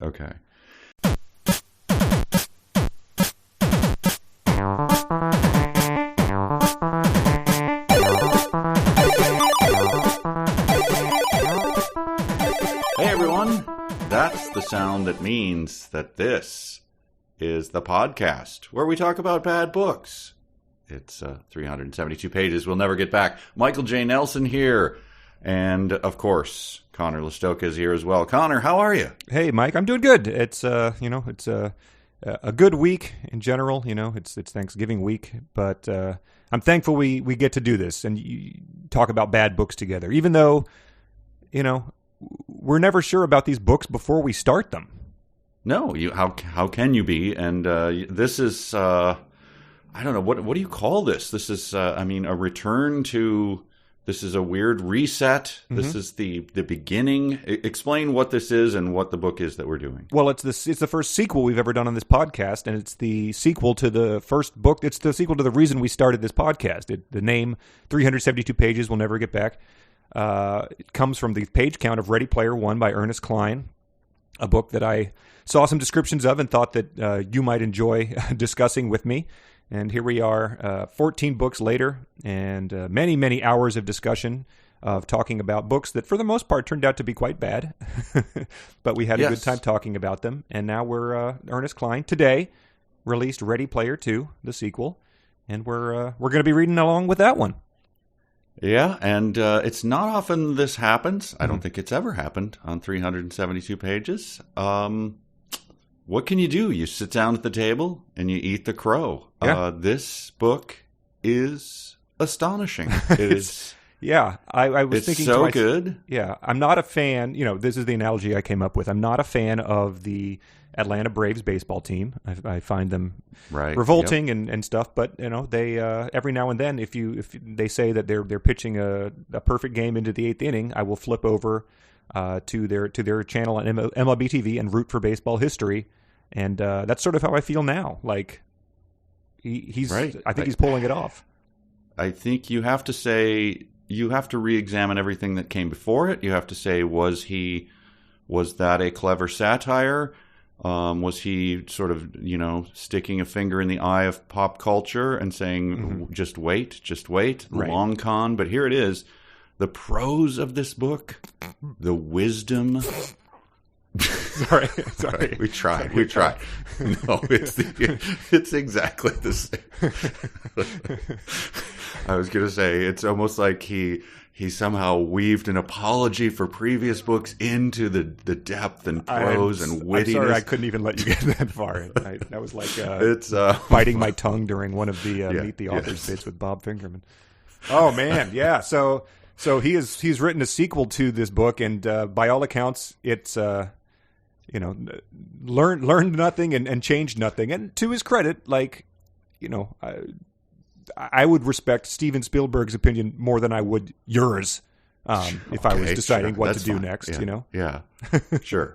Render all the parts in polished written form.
Okay. Hey everyone, that's the sound that means that this is the podcast where we talk about bad books. It's 372 pages. We'll never get back. Michael J. Nelson here. And, of course, Connor Listoka is here as well. Connor, how are you? Hey, Mike, I'm doing good. It's it's a good week in general. It's Thanksgiving week, but I'm thankful we get to do this and talk about bad books together. Even though, we're never sure about these books before we start them. No, how can you be? And this is I don't know what do you call this? This is a return to. This is a weird reset. Mm-hmm. This is the beginning. Explain what this is and what the book is that we're doing. Well, it's the first sequel we've ever done on this podcast, and it's the sequel to the first book. It's the sequel to the reason we started this podcast. The name, 372 pages, We'll Never Get Back, it comes from the page count of Ready Player One by Ernest Cline, a book that I saw some descriptions of and thought that you might enjoy discussing with me. And here we are, 14 books later, and many, many hours of discussion of talking about books that, for the most part, turned out to be quite bad. But we had a good time talking about them. And now we're Ernest Cline today released Ready Player 2, the sequel, and we're going to be reading along with that one. Yeah, and it's not often this happens. I don't think it's ever happened on 372 pages. What can you do? You sit down at the table and you eat the crow. Yeah. This book is astonishing. It is. Yeah, I was thinking to myself, good. Yeah, I'm not a fan. This is the analogy I came up with. I'm not a fan of the Atlanta Braves baseball team. I find them revolting and stuff. But they every now and then, if they say that they're pitching a perfect game into the eighth inning, I will flip over to their channel on MLB TV and root for baseball history. And that's sort of how I feel now. Like he's right. I think he's pulling it off. I think you have to re-examine everything that came before it. You have to say, was that a clever satire? Was he sort of, sticking a finger in the eye of pop culture and saying, just wait, right. Long con? But here it is. The prose of this book, the wisdom. Sorry. We tried. No, it's exactly the same. I was going to say, it's almost like he somehow weaved an apology for previous books into the depth and prose and wittiness. I'm sorry, I couldn't even let you get that far. That was like it's biting my tongue during one of the Meet the Authors bits with Bob Fingerman. Oh man, yeah. So he's written a sequel to this book, and by all accounts, it's learned nothing and changed nothing. And to his credit, I would respect Steven Spielberg's opinion more than I would yours if I was deciding what to do fine. Next. Yeah, sure.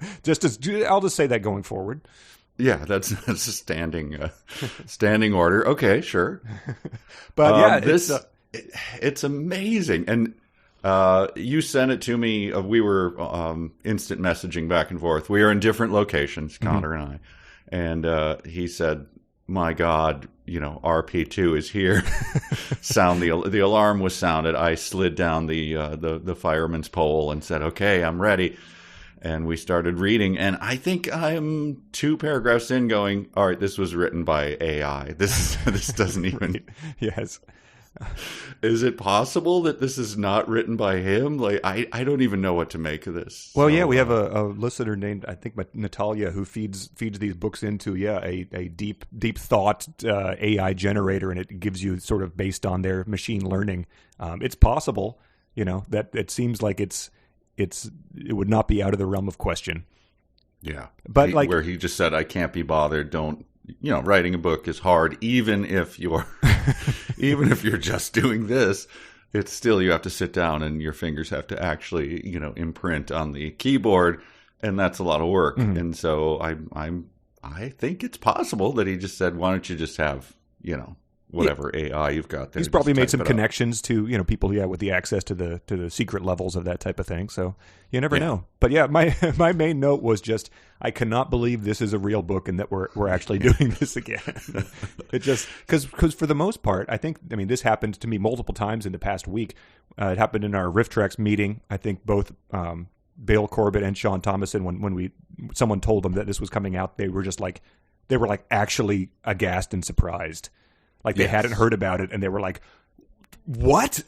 I'll just say that going forward. Yeah, that's a standing order. Okay, sure. But it's amazing. And you sent it to me. We were instant messaging back and forth. We are in different locations, Connor and I. And he said, "My God, RP2 is here." The alarm was sounded. I slid down the fireman's pole and said, "Okay, I'm ready." And we started reading, and I think I'm 2 paragraphs in going, all right, this was written by AI. This doesn't even... Yes. Is it possible that this is not written by him? I don't even know what to make of this. Well, we have a listener named, I think, Natalia, who feeds these books into a deep thought AI generator, and it gives you sort of based on their machine learning. It's possible, that it seems like it would not be out of the realm of question. Yeah, but where he just said, "I can't be bothered. Don't." Writing a book is hard, even if you're just doing this. It's still, you have to sit down and your fingers have to actually, imprint on the keyboard, and that's a lot of work. Mm-hmm. And so I think it's possible that he just said, "Why don't you just have, whatever AI you've got there. He's probably made some connections to, people with the access to the secret levels of that type of thing. So you never know. But yeah, my main note was just, I cannot believe this is a real book and that we're actually doing this again. It just because for the most part, this happened to me multiple times in the past week. It happened in our Riff Tracks meeting. I think both Bill Corbett and Sean Thomason, when someone told them that this was coming out, they were actually aghast and surprised. Like they hadn't heard about it, and they were like, "What?"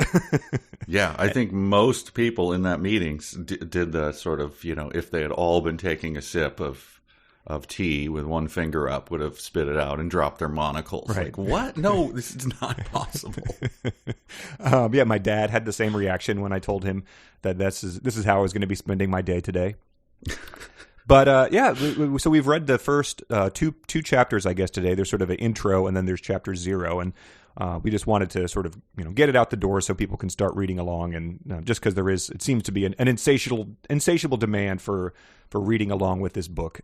Yeah, I think most people in that meeting did the sort of, if they had all been taking a sip of tea with one finger up, would have spit it out and dropped their monocles. Right. Like, what? No, this is not possible. My dad had the same reaction when I told him that this is how I was going to be spending my day today. But so we've read the first two chapters, I guess, today. There's sort of an intro, and then there's chapter 0, and we just wanted to sort of get it out the door so people can start reading along, and just because it seems to be an insatiable demand for reading along with this book.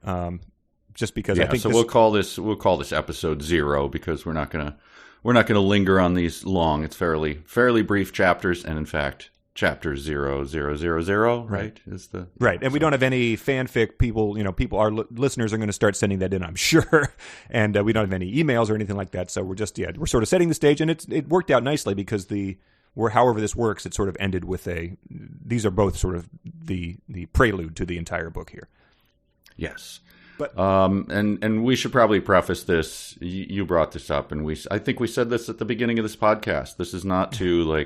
Just because I think we'll call this episode 0 because we're not gonna linger on these long. It's fairly brief chapters, and in fact, chapter 0000, right? Is the right, and we don't have any fanfic. People, our listeners are going to start sending that in, I'm sure, and we don't have any emails or anything like that. So we're sort of setting the stage, and it worked out nicely because however this works, it sort of ended with these are both sort of the prelude to the entire book here. Yes. But and we should probably preface this. You brought this up, and I think we said this at the beginning of this podcast. This is not to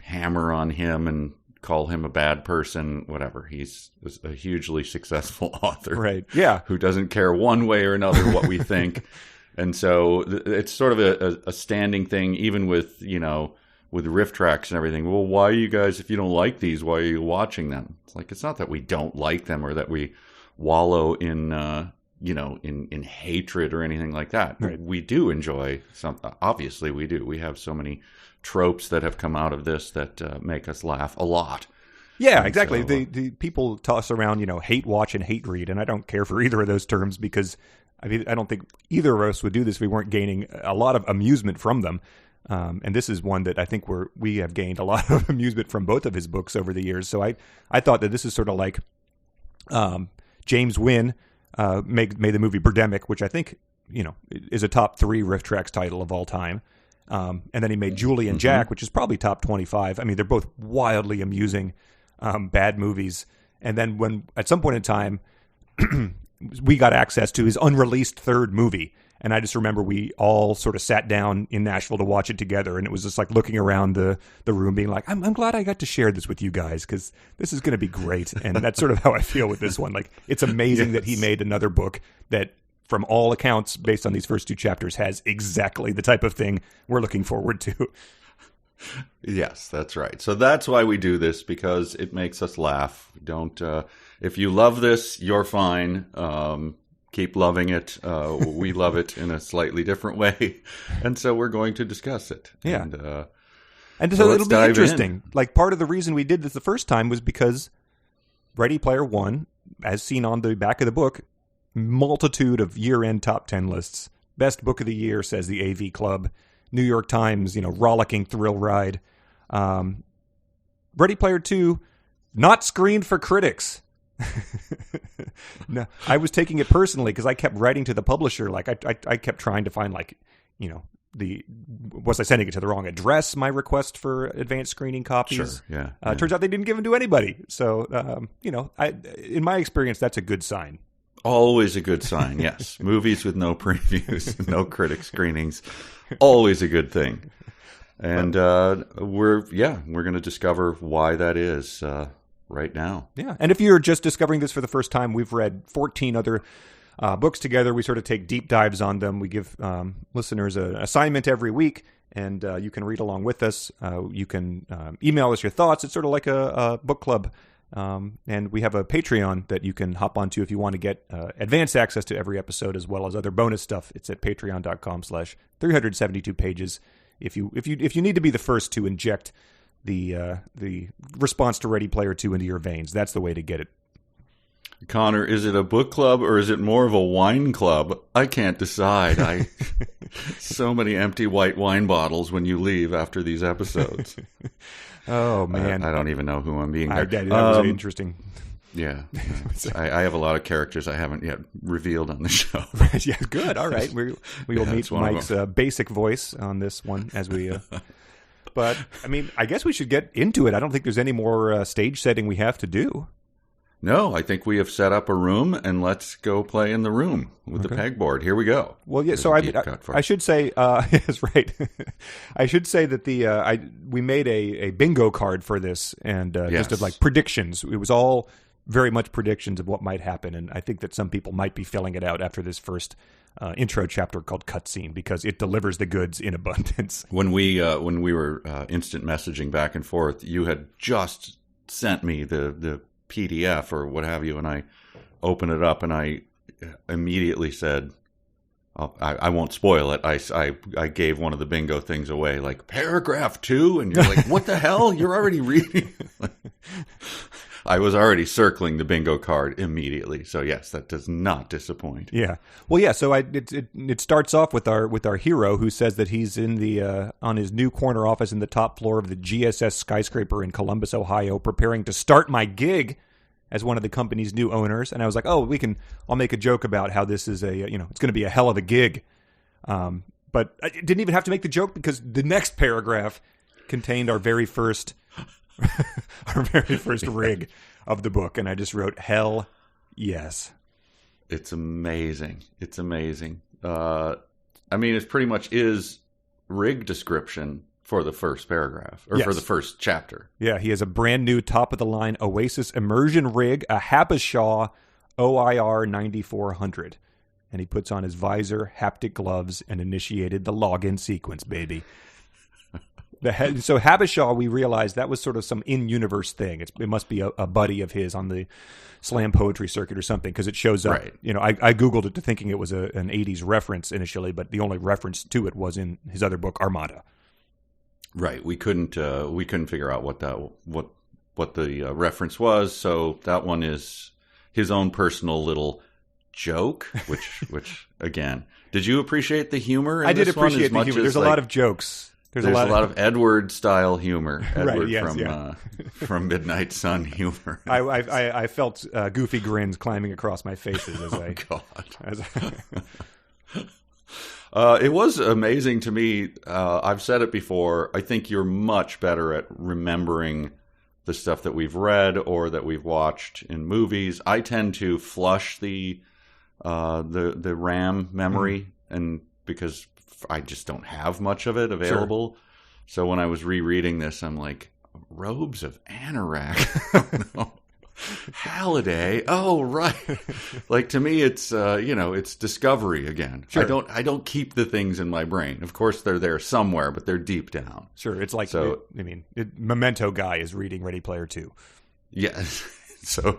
hammer on him and call him a bad person, whatever. He's a hugely successful author, right? Yeah, who doesn't care one way or another what we think, and so it's sort of a standing thing, even with with Riff Tracks and everything. Well, why are you guys, if you don't like these, why are you watching them? It's not that we don't like them or that we wallow in in hatred or anything like that. Right. We do enjoy some. Obviously, we do. We have so many tropes that have come out of this that make us laugh a lot. Yeah, and exactly. So, the people toss around, hate watch and hate read, and I don't care for either of those terms because I don't think either of us would do this if we weren't gaining a lot of amusement from them. And this is one that I think we have gained a lot of amusement from both of his books over the years. So I thought that this is sort of like James Wynn made the movie Birdemic, which I think is a top 3 Riff Tracks title of all time. And then he made Julie and Jack, which is probably top 25. I mean, they're both wildly amusing, bad movies. And then when at some point in time, we got access to his unreleased 3rd movie. And I just remember we all sort of sat down in Nashville to watch it together. And it was just like looking around the room being like, I'm glad I got to share this with you guys because this is going to be great. And that's sort of how I feel with this one. Like, it's amazing that he made another book that, from all accounts, based on these first 2 chapters, has exactly the type of thing we're looking forward to. Yes, that's right. So that's why we do this, because it makes us laugh. Don't. If you love this, you're fine. Keep loving it. We love it in a slightly different way, and so we're going to discuss it. Yeah, and so it'll be interesting. Like, part of the reason we did this the first time was because Ready Player One, as seen on the back of the book, multitude of year-end top 10 lists. Best book of the year, says the AV Club. New York Times, rollicking thrill ride. Ready Player 2, not screened for critics. No, I was taking it personally because I kept writing to the publisher. Like, I kept trying to find, was I sending it to the wrong address, my request for advanced screening copies? Sure, yeah. Turns out they didn't give them to anybody. So, in my experience, that's a good sign. Always a good sign, yes. Movies with no previews, no critic screenings, always a good thing. And we're going to discover why that is right now. Yeah, and if you're just discovering this for the first time, we've read 14 other books together. We sort of take deep dives on them. We give listeners an assignment every week, and you can read along with us. You can email us your thoughts. It's sort of like a book club. And we have a Patreon that you can hop onto if you want to get advanced access to every episode as well as other bonus stuff. It's at patreon.com/372 pages. If you need to be the first to inject the response to Ready Player 2 into your veins, that's the way to get it. Connor, is it a book club or is it more of a wine club? I can't decide. So many empty white wine bottles when you leave after these episodes. Oh, man. I don't even know who I'm being here. That was interesting. Yeah. I have a lot of characters I haven't yet revealed on the show. Yeah, good. All right. We will meet Mike's basic voice on this one as we... But, I mean, I guess we should get into it. I don't think there's any more stage setting we have to do. No, I think we have set up a room, and let's go play in the room with the pegboard. Here we go. Well, yeah. So I should say, yes, right. I should say that we made a bingo card for this, and just of like predictions. It was all very much predictions of what might happen, and I think that some people might be filling it out after this first intro chapter called Cutscene, because it delivers the goods in abundance. When we were instant messaging back and forth, you had just sent me the PDF or what have you, and I opened it up and I immediately said, I won't spoil it. I gave one of the bingo things away, like paragraph 2, and you're like, what the hell? You're already reading? I was already circling the bingo card immediately. So yes, that does not disappoint. Yeah. Well, yeah. So it starts off with our hero, who says that he's in the on his new corner office in the top floor of the GSS skyscraper in Columbus, Ohio, preparing to start my gig as one of the company's new owners. And I was like, oh, I'll make a joke about how this is it's going to be a hell of a gig. But I didn't even have to make the joke, because the next paragraph contained our very first rig of the book, and I just wrote, hell yes. It's amazing. It's amazing. I mean, it pretty much is rig description for the first paragraph, or for the first chapter. Yeah, he has a brand new top-of-the-line Oasis immersion rig, a Habishaw OIR 9400. And he puts on his visor, haptic gloves, and initiated the login sequence, baby. So Habishaw, we realized that was sort of some in-universe thing. It must be a buddy of his on the slam poetry circuit or something, because it shows up. Right. I Googled it thinking it was an 80s reference initially, but the only reference to it was in his other book, Armada. Right. We couldn't figure out what the reference was. So that one is his own personal little joke, which again, did you appreciate the humor? I did appreciate the humor. There's a lot of jokes. There's a lot of Edward style humor. Edward from Midnight Sun humor. I felt goofy grins climbing across my faces It was amazing to me. I've said it before. I think you're much better at remembering the stuff that we've read or that we've watched in movies. I tend to flush the RAM memory, and because I just don't have much of it available. Sure. So when I was rereading this, I'm like, Robes of Anorak. No. Halliday. Oh, right. Like, to me, it's it's discovery again. Sure. I don't keep the things in my brain. Of course, they're there somewhere, but they're deep down. Sure. It's like, Memento guy is reading Ready Player 2. Yes. So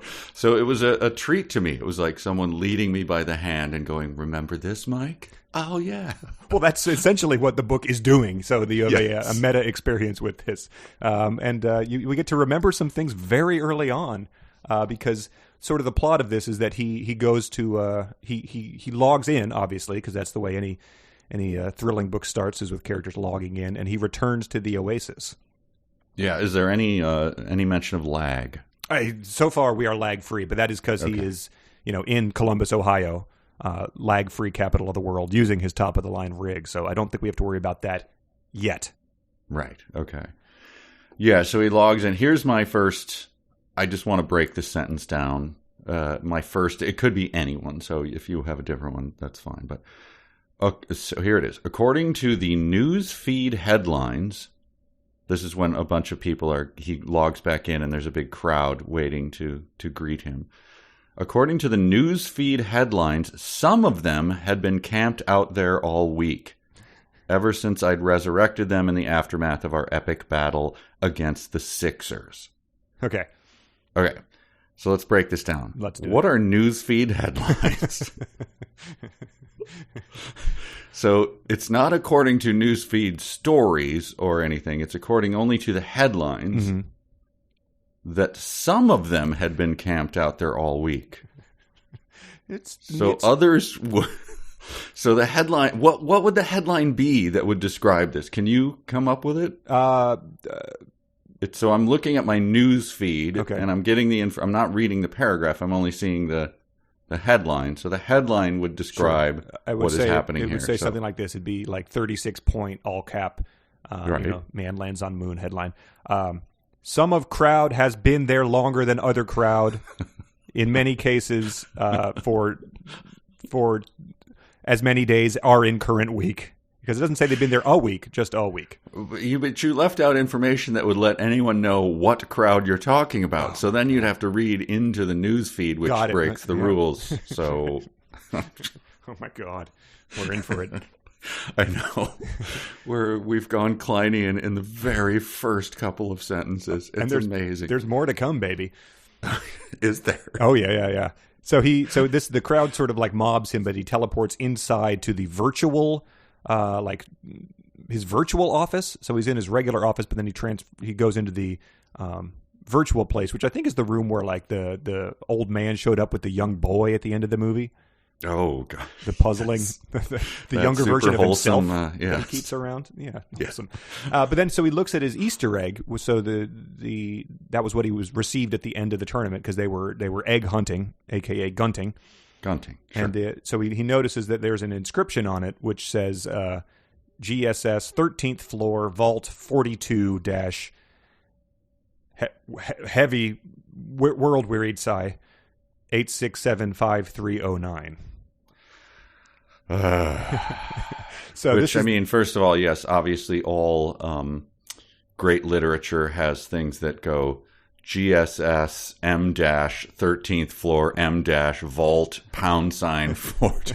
it was a treat to me. It was like someone leading me by the hand and going, "Remember this, Mike?" Oh yeah. Well, that's essentially what the book is doing. So you have a meta experience with this, and we get to remember some things very early on, because sort of the plot of this is that he goes to he logs in, obviously, because that's the way any thrilling book starts, is with characters logging in, and he returns to the Oasis. Yeah. Is there any mention of lag? So far, we are lag-free, but that is because he is, in Columbus, Ohio, lag-free capital of the world, using his top-of-the-line rig. So I don't think we have to worry about that yet. Right. Okay. Yeah, so he logs in. Here's my first... I just want to break this sentence down. My first... It could be anyone, so if you have a different one, that's fine. But so here it is. According to the news feed headlines... This is when a bunch of people he logs back in and there's a big crowd waiting to greet him. According to the news feed headlines, some of them had been camped out there all week, ever since I'd resurrected them in the aftermath of our epic battle against the Sixers. Okay. So let's break this down. Let's do it. What are news feed headlines? So it's not according to newsfeed stories or anything. It's according only to the headlines that some of them had been camped out there all week. Others So the headline, what would the headline be that would describe this? Can you come up with it? So I'm looking at my news feed, and I'm getting I'm not reading the paragraph. I'm only seeing the headline. So the headline would describe what is happening here. It would say something like this. It'd be like 36-point all cap. Man lands on moon headline. Some of crowd has been there longer than other crowd. In many cases, for as many days are in current week. Because it doesn't say they've been there a week, just a week. But you left out information that would let anyone know what crowd you're talking about. So then you'd have to read into the news feed, which breaks the rules. So, oh my God, we're in for it. I know. We've gone Kleinian in the very first couple of sentences. It's amazing. There's more to come, baby. Is there? Oh yeah. So the crowd sort of like mobs him, but he teleports inside to the virtual, his virtual office. So he's in his regular office, but then he goes into the virtual place, which I think is the room where like the old man showed up with the young boy at the end of the movie. Oh God! The puzzling, the younger version of himself that he keeps around. Yeah, awesome. But then, so he looks at his Easter egg. So that was what he was received at the end of the tournament because they were egg hunting, aka gunting. Gunting, sure. And so he notices that there's an inscription on it which says GSS 13th floor vault 42 dash heavy world wearied sigh 8675309. So first of all, yes, obviously all great literature has things that go GSS M dash 13th floor M dash vault #, 42.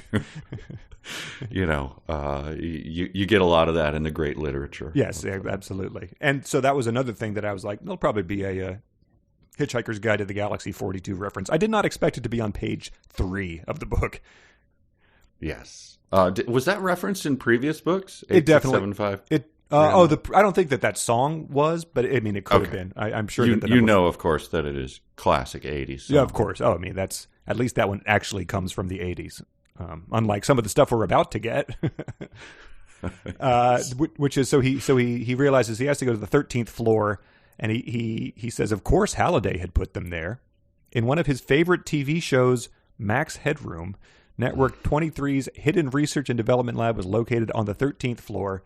You get a lot of that in the great literature. Yes, absolutely. And so that was another thing that I was like, there'll probably be a Hitchhiker's Guide to the Galaxy 42 reference. I did not expect it to be on page 3 of the book. Yes. Was that referenced in previous books? It definitely. 8, 6, 7, 5? I don't think that song was, but I mean, it could have been. I'm sure of course, that it is classic 80s song. Yeah, of course. Oh, I mean, that's at least that one actually comes from the 80s. Unlike some of the stuff we're about to get. Which is, so he realizes he has to go to the 13th floor, and he says, of course Halliday had put them there. In one of his favorite TV shows, Max Headroom, Network 23's Hidden Research and Development Lab was located on the 13th floor.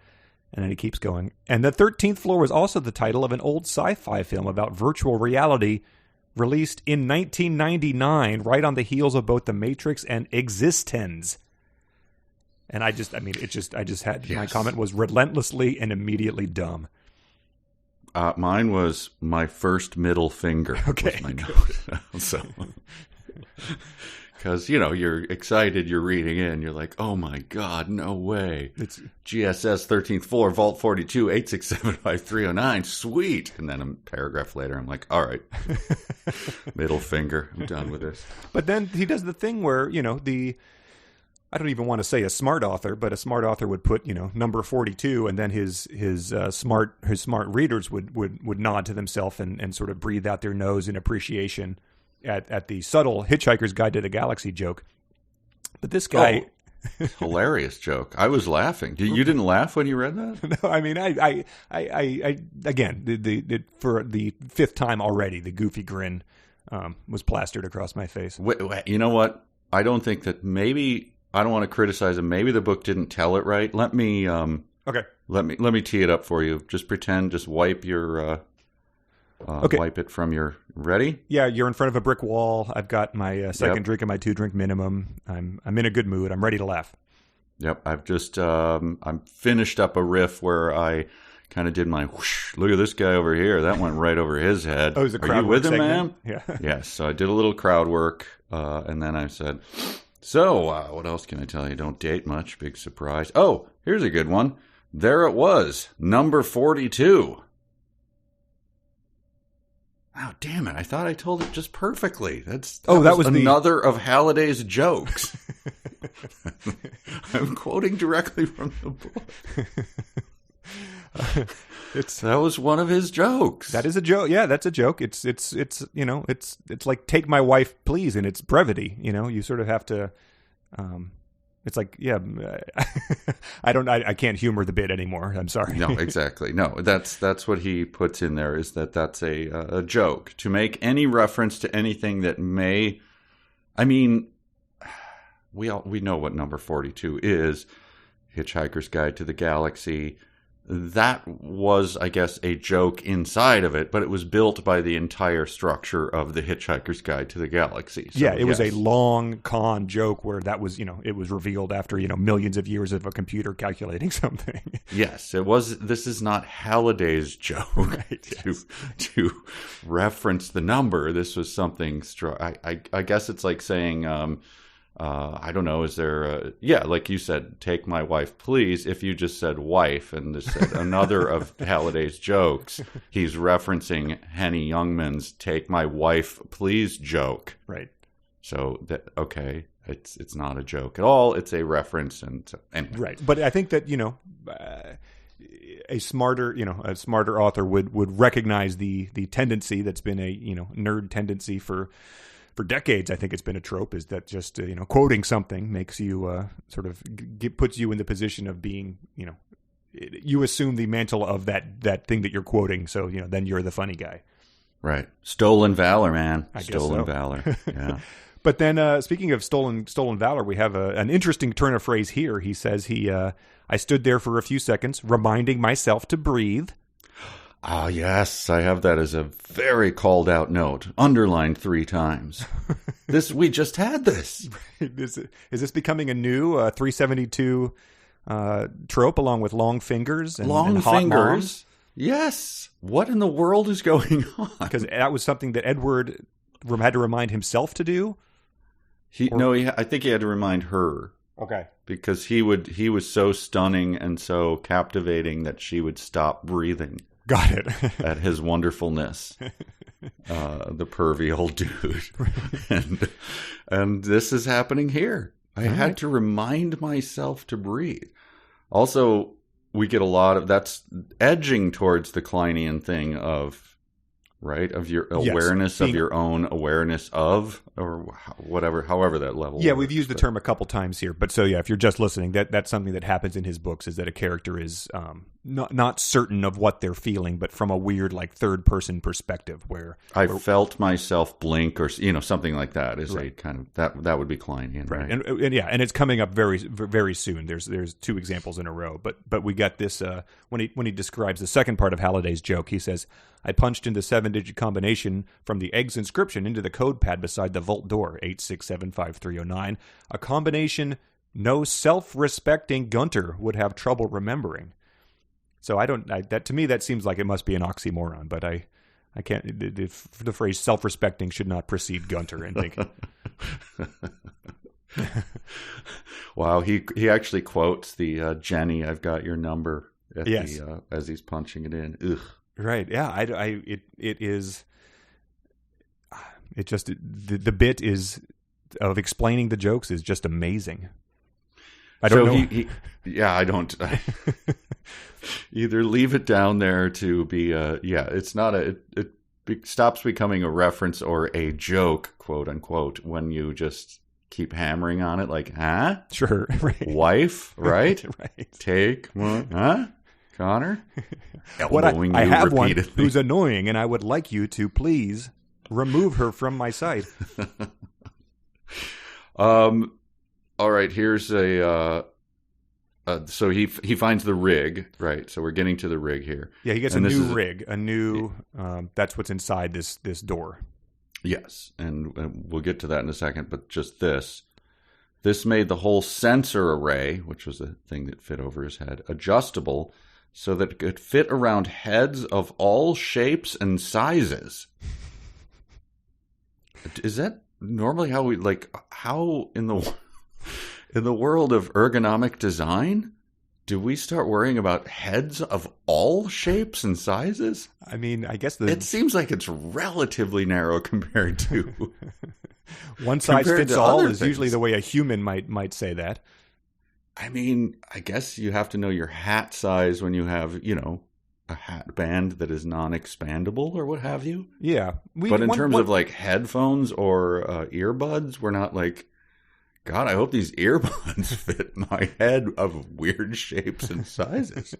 And then he keeps going. And the 13th floor was also the title of an old sci-fi film about virtual reality released in 1999, right on the heels of both The Matrix and Existence. And my comment was relentlessly and immediately dumb. Mine was my first middle finger. Okay. Was my note. So, because, you're excited, you're reading in, you're like, oh my God, no way. It's GSS 13th floor, Vault 42, 8675309, sweet. And then a paragraph later, I'm like, all right, middle finger, I'm done with this. But then he does the thing where, I don't even want to say a smart author, but a smart author would put, number 42, and then his smart readers would nod to themselves and sort of breathe out their nose in appreciation at the subtle Hitchhiker's Guide to the Galaxy joke. But this guy... Hilarious joke. I was laughing. You didn't laugh when you read that? No, I mean, I again, for the 5th time already, the goofy grin was plastered across my face. Wait, you know what? I don't think that maybe... I don't want to criticize him. Maybe the book didn't tell it right. Let me... okay. Let me tee it up for you. Just pretend, just wipe your... okay. Wipe it from your... Ready? Yeah, you're in front of a brick wall. I've got my second drink of my 2-drink minimum. I'm in a good mood. I'm ready to laugh. Yep. I've just... I'm finished up a riff where I kind of did my whoosh. Look at this guy over here. That went right over his head. Oh, is a crowd Are you with him, segment? ma'am? Yeah. Yes. So I did a little crowd work, and then I said... So, what else can I tell you? Don't date much. Big surprise. Oh, here's a good one. There it was. Number 42. Oh, damn it. I thought I told it just perfectly. That was another of Halliday's jokes. I'm quoting directly from the book. That was one of his jokes. That is a joke. Yeah, that's a joke. It's like Take My Wife, Please, in its brevity. You sort of have to It's like, yeah, I can't humor the bit anymore. I'm sorry. No, exactly. No, that's what he puts in there, is that's a joke. To make any reference to anything that may, I mean, we know what number 42 is, Hitchhiker's Guide to the Galaxy. That was, I guess, a joke inside of it, but it was built by the entire structure of the Hitchhiker's Guide to the Galaxy. So, yeah, it was a long con joke where that was, it was revealed after, millions of years of a computer calculating something. Yes, it was. This is not Halliday's joke Right, to reference the number. This was something. I guess it's like saying, I don't know, is there like you said, take my wife, please. If you just said wife and just said another of Halliday's jokes, he's referencing Henny Youngman's take my wife, please joke. Right. So, it's not a joke at all. It's a reference. And anyway. Right. But I think that, a smarter author would recognize the tendency that's been a, nerd tendency for decades. I think it's been a trope, is that just quoting something makes you puts you in the position of being, you assume the mantle of that thing that you're quoting, so then you're the funny guy. Right. Stolen valor, man. Stolen valor. Yeah. But then speaking of stolen valor, we have an interesting turn of phrase here. He says I stood there for a few seconds reminding myself to breathe. Ah, yes, I have that as a very called out note, underlined 3 times. We just had this. Is this becoming a new 372 trope, along with long fingers and hot fingers? Moms? Yes. What in the world is going on? Because that was something that Edward had to remind himself to do. I think he had to remind her. Okay. Because he was so stunning and so captivating that she would stop breathing. Got it. At his wonderfulness, the pervy old dude, and this is happening here. I had to remind myself to breathe. Also, we get a lot of that's edging towards the Kleinian thing of your awareness of your own awareness of, or whatever, however that level. Yeah, we've used the term a couple times here, but so if you're just listening, that's something that happens in his books, is that a character is not certain of what they're feeling, but from a weird third person perspective, where I felt myself blink, or something like that is a kind of that would be Kleinian, right? And it's coming up very, very soon. There's 2 examples in a row, but we got this when he describes the second part of Halliday's joke. He says, I punched in the 7-digit combination from the egg's inscription into the code pad beside the vault door, 8675309, a combination no self-respecting Gunter would have trouble remembering. So that to me, that seems like it must be an oxymoron, but I can't, the phrase self-respecting should not precede Gunter in thinking. Wow, he actually quotes the Jenny, I've got your number, as he's punching it in. Ugh. Right. Yeah. It is. It just the bit is of explaining the jokes is just amazing. I don't know. I don't. Either leave it down there to be it's not it stops becoming a reference or a joke, quote unquote, when you just keep hammering on it, like, huh? Sure. Right. Wife, right? Right. Take one, huh? Connor? I have one who's annoying, and I would like you to please remove her from my sight. All right, here's a... so he finds the rig, right? So we're getting to the rig here. Yeah, he gets a new rig. That's what's inside this door. Yes, and we'll get to that in a second, but just this. This made the whole sensor array, which was the thing that fit over his head, adjustable, so that it could fit around heads of all shapes and sizes. Is that normally how how in the world of ergonomic design, do we start worrying about heads of all shapes and sizes? I mean, I guess it seems like it's relatively narrow compared to one size fits all is usually the way a human might say that. I mean, I guess you have to know your hat size when you have, a hat band that is non-expandable or what have you. Yeah. But in terms of headphones or earbuds, we're not God, I hope these earbuds fit my head of weird shapes and sizes.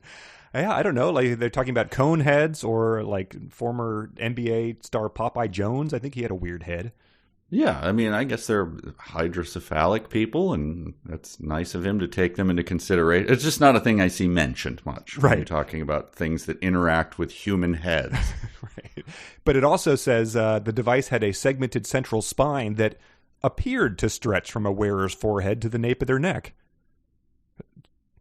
Yeah, I don't know. Like they're talking about cone heads or like former NBA star Popeye Jones. I think he had a weird head. Yeah, I mean, I guess they're hydrocephalic people, and that's nice of him to take them into consideration. It's just not a thing I see mentioned much when you're talking about things that interact with human heads. Right. But it also says the device had a segmented central spine that appeared to stretch from a wearer's forehead to the nape of their neck.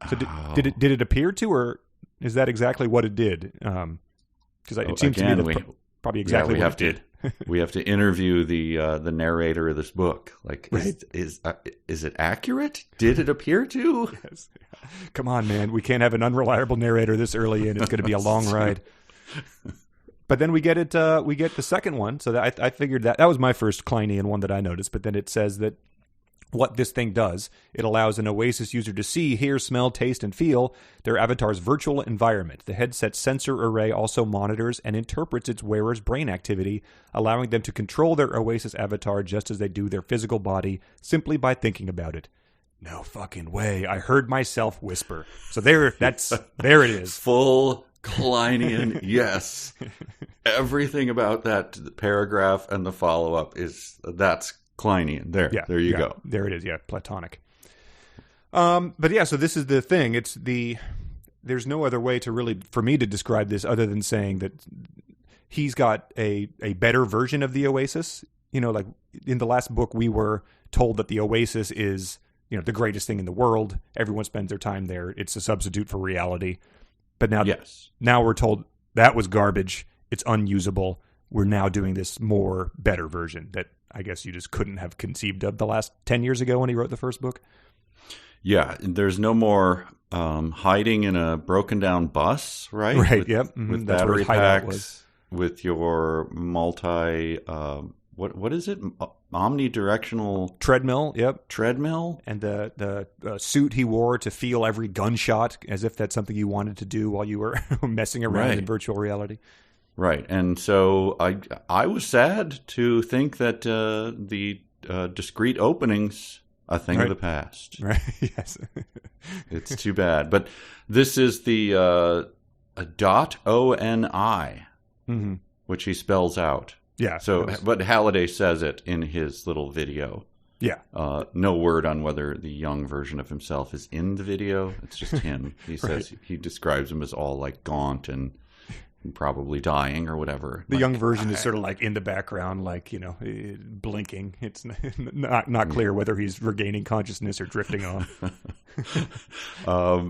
So did it appear to, or is that exactly what it did? Because it seems to me that's probably exactly what it did. We have to interview the narrator of this book. Like, is it accurate? Did it appear to? Yes. Come on, man. We can't have an unreliable narrator this early in. It's going to be a long ride. But then we get it. We get the second one. So that I figured that was my first Kleinian one that I noticed. But then it says that what this thing does, it allows an Oasis user to see, hear, smell, taste, and feel their avatar's virtual environment. The headset's sensor array also monitors and interprets its wearer's brain activity, allowing them to control their Oasis avatar just as they do their physical body, simply by thinking about it. No fucking way. I heard myself whisper. So there it is. Full Kleinian, yes. Everything about that paragraph and the follow-up that's Kleinian. There you go. There it is. Yeah, Platonic. But yeah, so this is the thing. There's no other way for me to describe this other than saying that he's got a better version of the Oasis. You know, like in the last book, we were told that the Oasis is, you know, the greatest thing in the world. Everyone spends their time there. It's a substitute for reality. But now we're told that was garbage. It's unusable. We're now doing this better version that I guess you just couldn't have conceived of the last 10 years ago when he wrote the first book. Yeah. There's no more hiding in a broken down bus, right? Right, yep. Mm-hmm. With battery packs, with your multi, what is it? Omnidirectional treadmill, yep. Treadmill. And the suit he wore to feel every gunshot as if that's something you wanted to do while you were messing around in virtual reality. Right, and so I was sad to think that the discrete opening's a thing of the past. Right, yes. It's too bad. But this is the .oni, which he spells out. Yeah. So, but Halliday says it in his little video. Yeah. No word on whether the young version of himself is in the video. It's just him. He says he describes him as all like gaunt and probably dying or whatever. The young version is sort of like in the background, like, you know, blinking. It's not clear whether he's regaining consciousness or drifting off.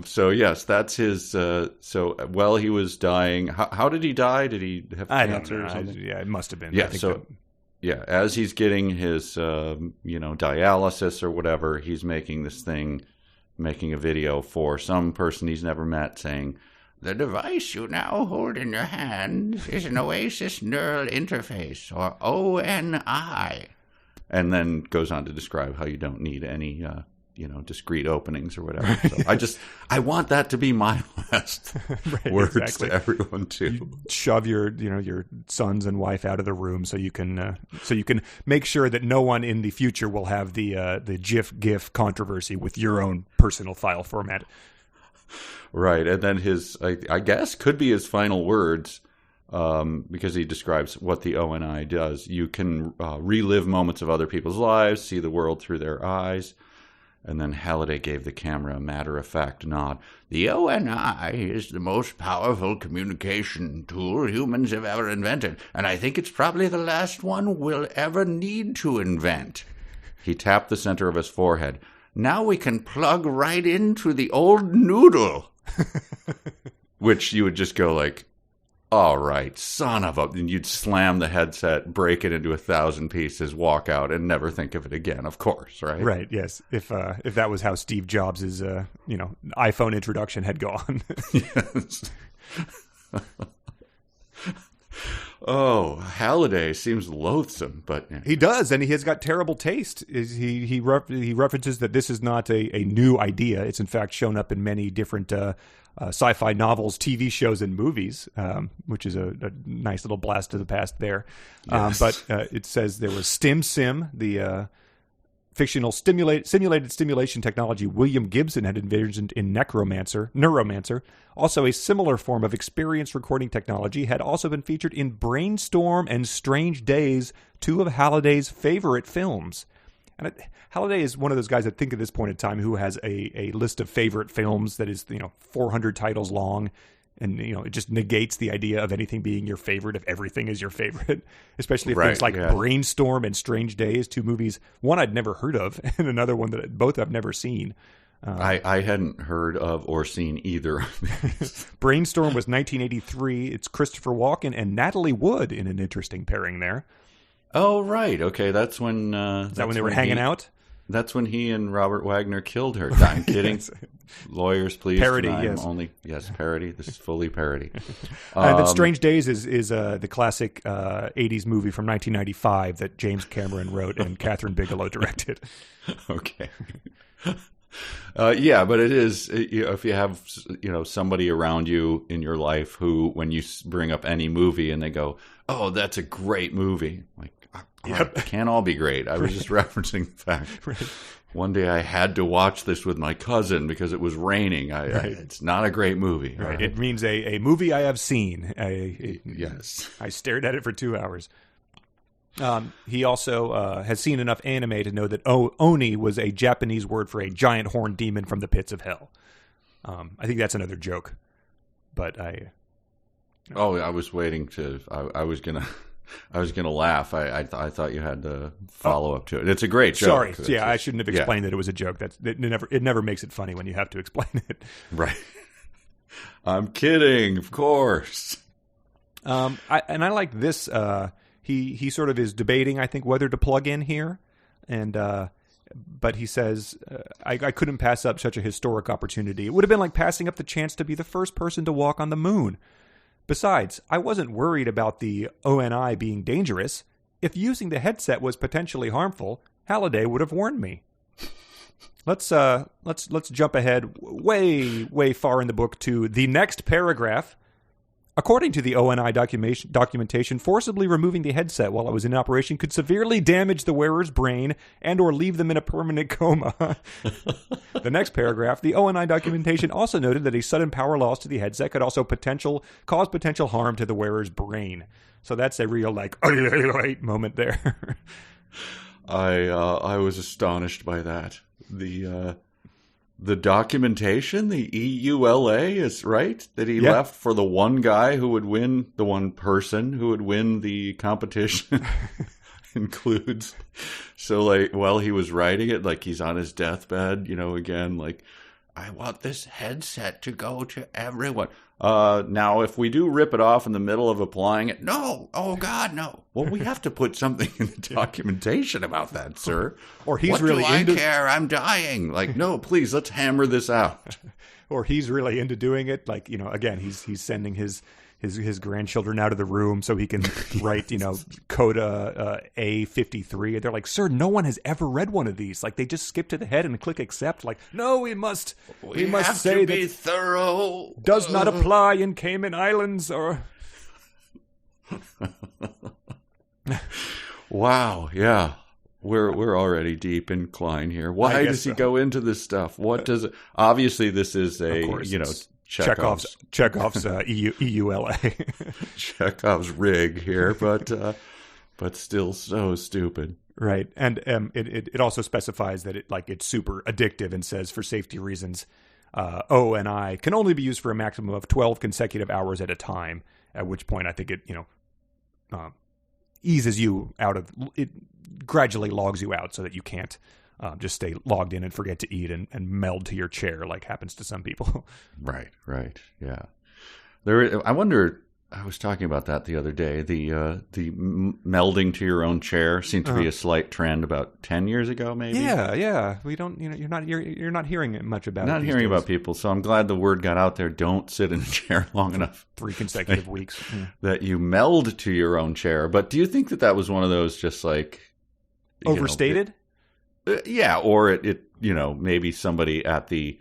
So yes, that's his. So while he was dying, how did he die? Did he have cancer or something? Yeah, it must have been. Yeah. Yeah, as he's getting his dialysis or whatever, he's making a video for some person he's never met, saying, "The device you now hold in your hand is an Oasis neural interface, or ONI." And then goes on to describe how you don't need any, discrete openings or whatever. So I want that to be my last words to everyone too. You shove your sons and wife out of the room so you can make sure that no one in the future will have the GIF controversy with your own personal file format. Right, and then his, I guess, could be his final words, because he describes what the ONI does. You can relive moments of other people's lives, see the world through their eyes. And then Halliday gave the camera a matter-of-fact nod. "The ONI is the most powerful communication tool humans have ever invented, and I think it's probably the last one we'll ever need to invent." He tapped the center of his forehead. "Now we can plug right into the old noodle." Which you would just go like, all right, son of a... And you'd slam the headset, break it into 1,000 pieces, walk out, and never think of it again, of course, right? Right, yes. If that was how Steve Jobs' iPhone introduction had gone. Yes. Oh, Halliday seems loathsome, but... He does, and he has got terrible taste. He references that this is not a new idea. It's in fact shown up in many different sci-fi novels, TV shows, and movies, which is a nice little blast to the past there. Yes. But it says there was Stim Sim, the fictional simulated stimulation technology William Gibson had envisioned in Neuromancer. Also, a similar form of experience recording technology had also been featured in Brainstorm and Strange Days, two of Halliday's favorite films. And Halliday is one of those guys I think at this point in time who has a list of favorite films that is 400 titles long. And, it just negates the idea of anything being your favorite if everything is your favorite, especially if things like Brainstorm and Strange Days, two movies, one I'd never heard of and another one that both I've never seen. I hadn't heard of or seen either of these. Brainstorm was 1983. It's Christopher Walken and Natalie Wood in an interesting pairing there. Oh, right. Okay, that's when... is that when they were hanging out? That's when he and Robert Wagner killed her. I'm kidding. Lawyers, please. Parody, yes. Parody. This is fully parody. And then Strange Days is the classic 80s movie from 1995 that James Cameron wrote and Catherine Bigelow directed. Okay. Yeah, but it is, if you have, somebody around you in your life who, when you bring up any movie and they go, oh, that's a great movie. Like, it can't all be great. I was just referencing the fact. One day I had to watch this with my cousin because it was raining. It's not a great movie. Right. It means a movie I have seen. Yes. I stared at it for 2 hours. He also has seen enough anime to know that Oni was a Japanese word for a giant horned demon from the pits of hell. I think that's another joke. But I was waiting to... I was gonna laugh. I thought you had the follow up to it. It's a great joke. Sorry, yeah, I shouldn't have explained that it was a joke. It never makes it funny when you have to explain it. Right. I'm kidding, of course. I like this. He sort of is debating, I think, whether to plug in here, but he says I couldn't pass up such a historic opportunity. It would have been like passing up the chance to be the first person to walk on the moon. Besides, I wasn't worried about the ONI being dangerous. If using the headset was potentially harmful, Halliday would have warned me. Let's jump ahead way far in the book to the next paragraph. According to the ONI documentation, forcibly removing the headset while it was in operation could severely damage the wearer's brain and or leave them in a permanent coma. The next paragraph, the ONI documentation also noted that a sudden power loss to the headset could also cause potential harm to the wearer's brain. So that's a real moment there. I was astonished by that. The documentation, the EULA is right that he left for the one guy who would win, the one person who would win the competition includes. So while he was writing it, like he's on his deathbed, again, like, I want this headset to go to everyone. Now, if we do rip it off in the middle of applying it, no. Oh, God, no. Well, we have to put something in the documentation about that, sir. Or he's what really do I care? I'm dying. Like, no, please, let's hammer this out. Or he's really into doing it. Like, again, he's sending his grandchildren out of the room so he can write, Coda A53. And they're like, sir, no one has ever read one of these. Like, they just skip to the head and click accept. Like, no, we must say to be that thorough. Does not apply in Cayman Islands or... Wow, yeah. We're already deep in Klein here. Why does he go into this stuff? What does it... Obviously, this is Chekhov's EULA. Chekhov's rig here, but still so stupid. Right. And it also specifies that it's super addictive and says for safety reasons, O and I can only be used for a maximum of 12 consecutive hours at a time, at which point I think it, eases you out of it, gradually logs you out so that you can't just stay logged in and forget to eat and meld to your chair like happens to some people. Right, yeah. I wonder, I was talking about that the other day. The melding to your own chair seemed to be a slight trend about 10 years ago, maybe. Yeah. We don't, you're not hearing much about it. Not hearing about people, so I'm glad the word got out there. Don't sit in a chair long enough. 3 consecutive weeks. That you meld to your own chair. But do you think that was one of those just like overstated? Yeah, or it maybe somebody at the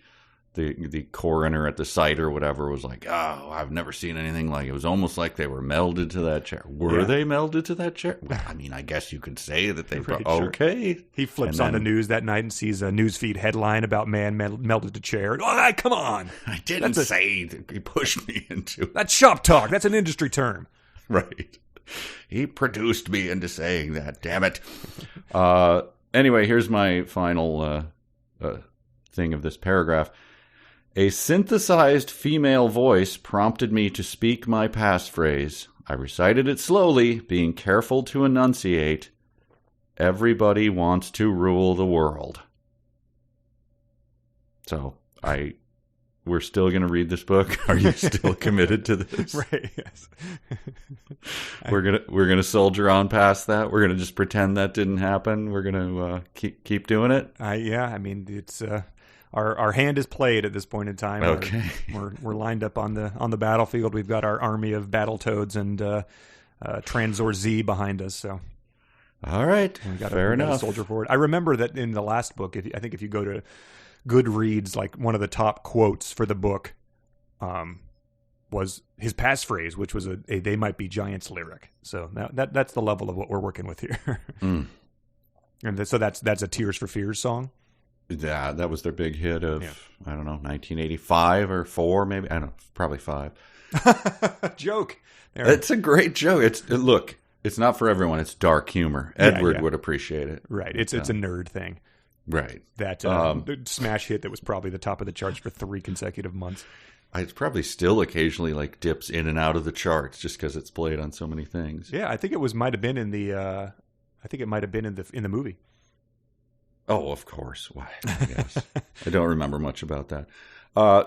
the coroner at the site or whatever was like, oh, I've never seen anything like it. It was almost like they were melded to that chair. Were they melded to that chair? Well, I mean, I guess you could say that they Right, okay. Sure. He flips on the news that night and sees a newsfeed headline about man melded to chair. Oh, come on. I didn't say that he pushed me into it. That's shop talk. That's an industry term. Right. He produced me into saying that. Damn it. Anyway, here's my final thing of this paragraph. A synthesized female voice prompted me to speak my passphrase. I recited it slowly, being careful to enunciate. Everybody wants to rule the world. So, we're still going to read this book. Are you still committed to this? Right, yes. We're gonna soldier on past that. We're gonna just pretend that didn't happen. We're gonna keep doing it. Yeah, I mean, it's our hand is played at this point in time. Okay, we're lined up on the battlefield. We've got our army of Battletoads and Transor Z behind us. So, all right, fair enough. Soldier forward. I remember that in the last book. If you go to Goodreads, like one of the top quotes for the book, was his passphrase, which was a "They Might Be Giants" lyric. So that's the level of what we're working with here. And so that's a Tears for Fears song. Yeah, that was their big hit of I don't know, 1985 or 4 maybe. I don't know, probably 5. Joke. It's a great joke. It's not for everyone. It's dark humor. Edward would appreciate it. Right. It's a nerd thing. Right. That smash hit that was probably the top of the charts for 3 consecutive months. It's probably still occasionally like dips in and out of the charts just because it's played on so many things. Yeah, I think it might have been in the in the movie. Oh, of course. Why? Yes. I don't remember much about that.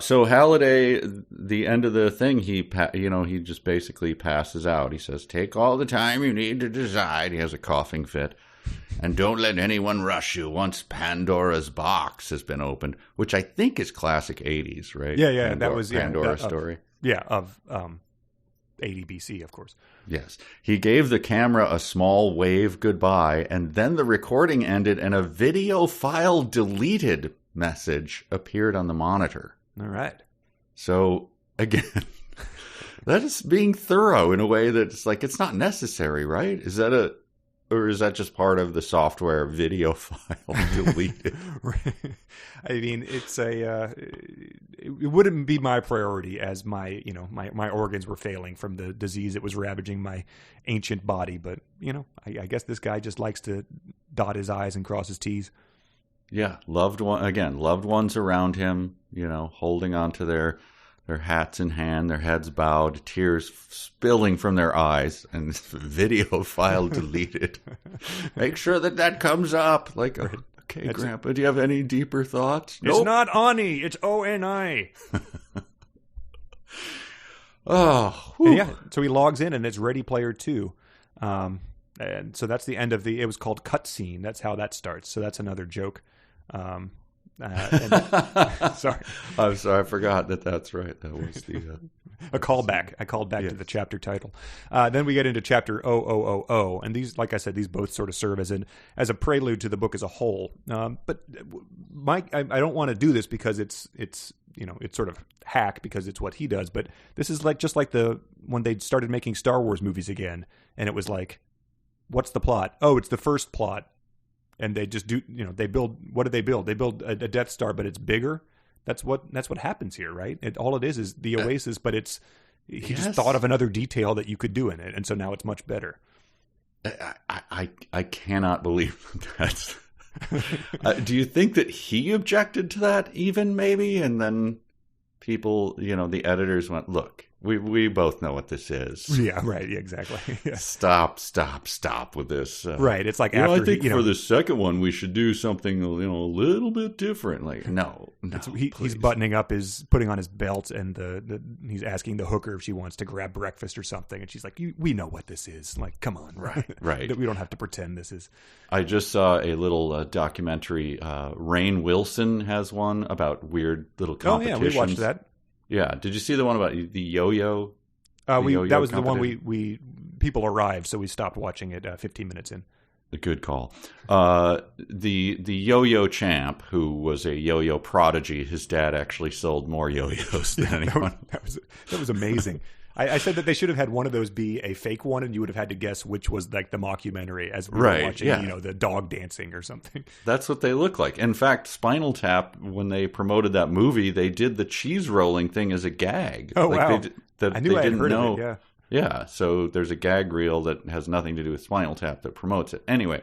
So Halliday, the end of the thing, he just basically passes out. He says, "Take all the time you need to decide." He has a coughing fit. "And don't let anyone rush you once Pandora's box has been opened," which I think is classic 80s, right? Yeah, that was Pandora's story. Of 80 BC, of course. Yes. He gave the camera a small wave goodbye, and then the recording ended and a video file deleted message appeared on the monitor. All right. So, again, that is being thorough in a way that's like, it's not necessary, right? Or is that just part of the software video file deleted? I mean, it wouldn't be my priority as my organs were failing from the disease that was ravaging my ancient body. But, I guess this guy just likes to dot his I's and cross his T's. Yeah. Loved ones around him, holding on to their hats in hand, their heads bowed, tears spilling from their eyes, and video file deleted. Make sure that comes up. Like, okay, that's Grandpa, do you have any deeper thoughts? It's nope. Not Ani, it's O-N-I. Oh. Yeah, so he logs in, and it's Ready Player 2. And so that's the end of it was called Cutscene. That's how that starts. So that's another joke. Sorry. I'm sorry, I forgot that's right. That was the a callback. I called back to the chapter title. Then we get into chapter 0000, and these, like I said, these both sort of serve as a prelude to the book as a whole. But Mike, I don't want to do this because it's sort of hack because it's what he does. But this is just like when they started making Star Wars movies again, and it was like, what's the plot? Oh, it's the first plot. And they just do, they build, what do they build? They build a Death Star, but it's bigger. That's what happens here, right? All it is the Oasis, but he just thought of another detail that you could do in it. And so now it's much better. I cannot believe that's, do you think that he objected to that even maybe? And then people, the editors went, look, we both know what this is. Yeah, right. Yeah, exactly. Yeah. Stop with this. Right. It's like after I think for the second one we should do something a little bit different. Like no. He's buttoning up putting on his belt, and he's asking the hooker if she wants to grab breakfast or something, and she's like, we know what this is. Like, come on, right. We don't have to pretend this is. I just saw a little documentary. Rainn Wilson has one about weird little competitions. Oh yeah, we watched that. Yeah, did you see the one about the yo-yo? That was the one we people arrived, so we stopped watching it 15 minutes in. A good call. The yo-yo champ, who was a yo-yo prodigy, his dad actually sold more yo-yos than anyone. That was amazing. I said that they should have had one of those be a fake one, and you would have had to guess which was like the mockumentary as we were watching, the dog dancing or something. That's what they look like. In fact, Spinal Tap, when they promoted that movie, they did the cheese rolling thing as a gag. Oh, wow. I knew I had heard of it, yeah. Yeah, so there's a gag reel that has nothing to do with Spinal Tap that promotes it. Anyway,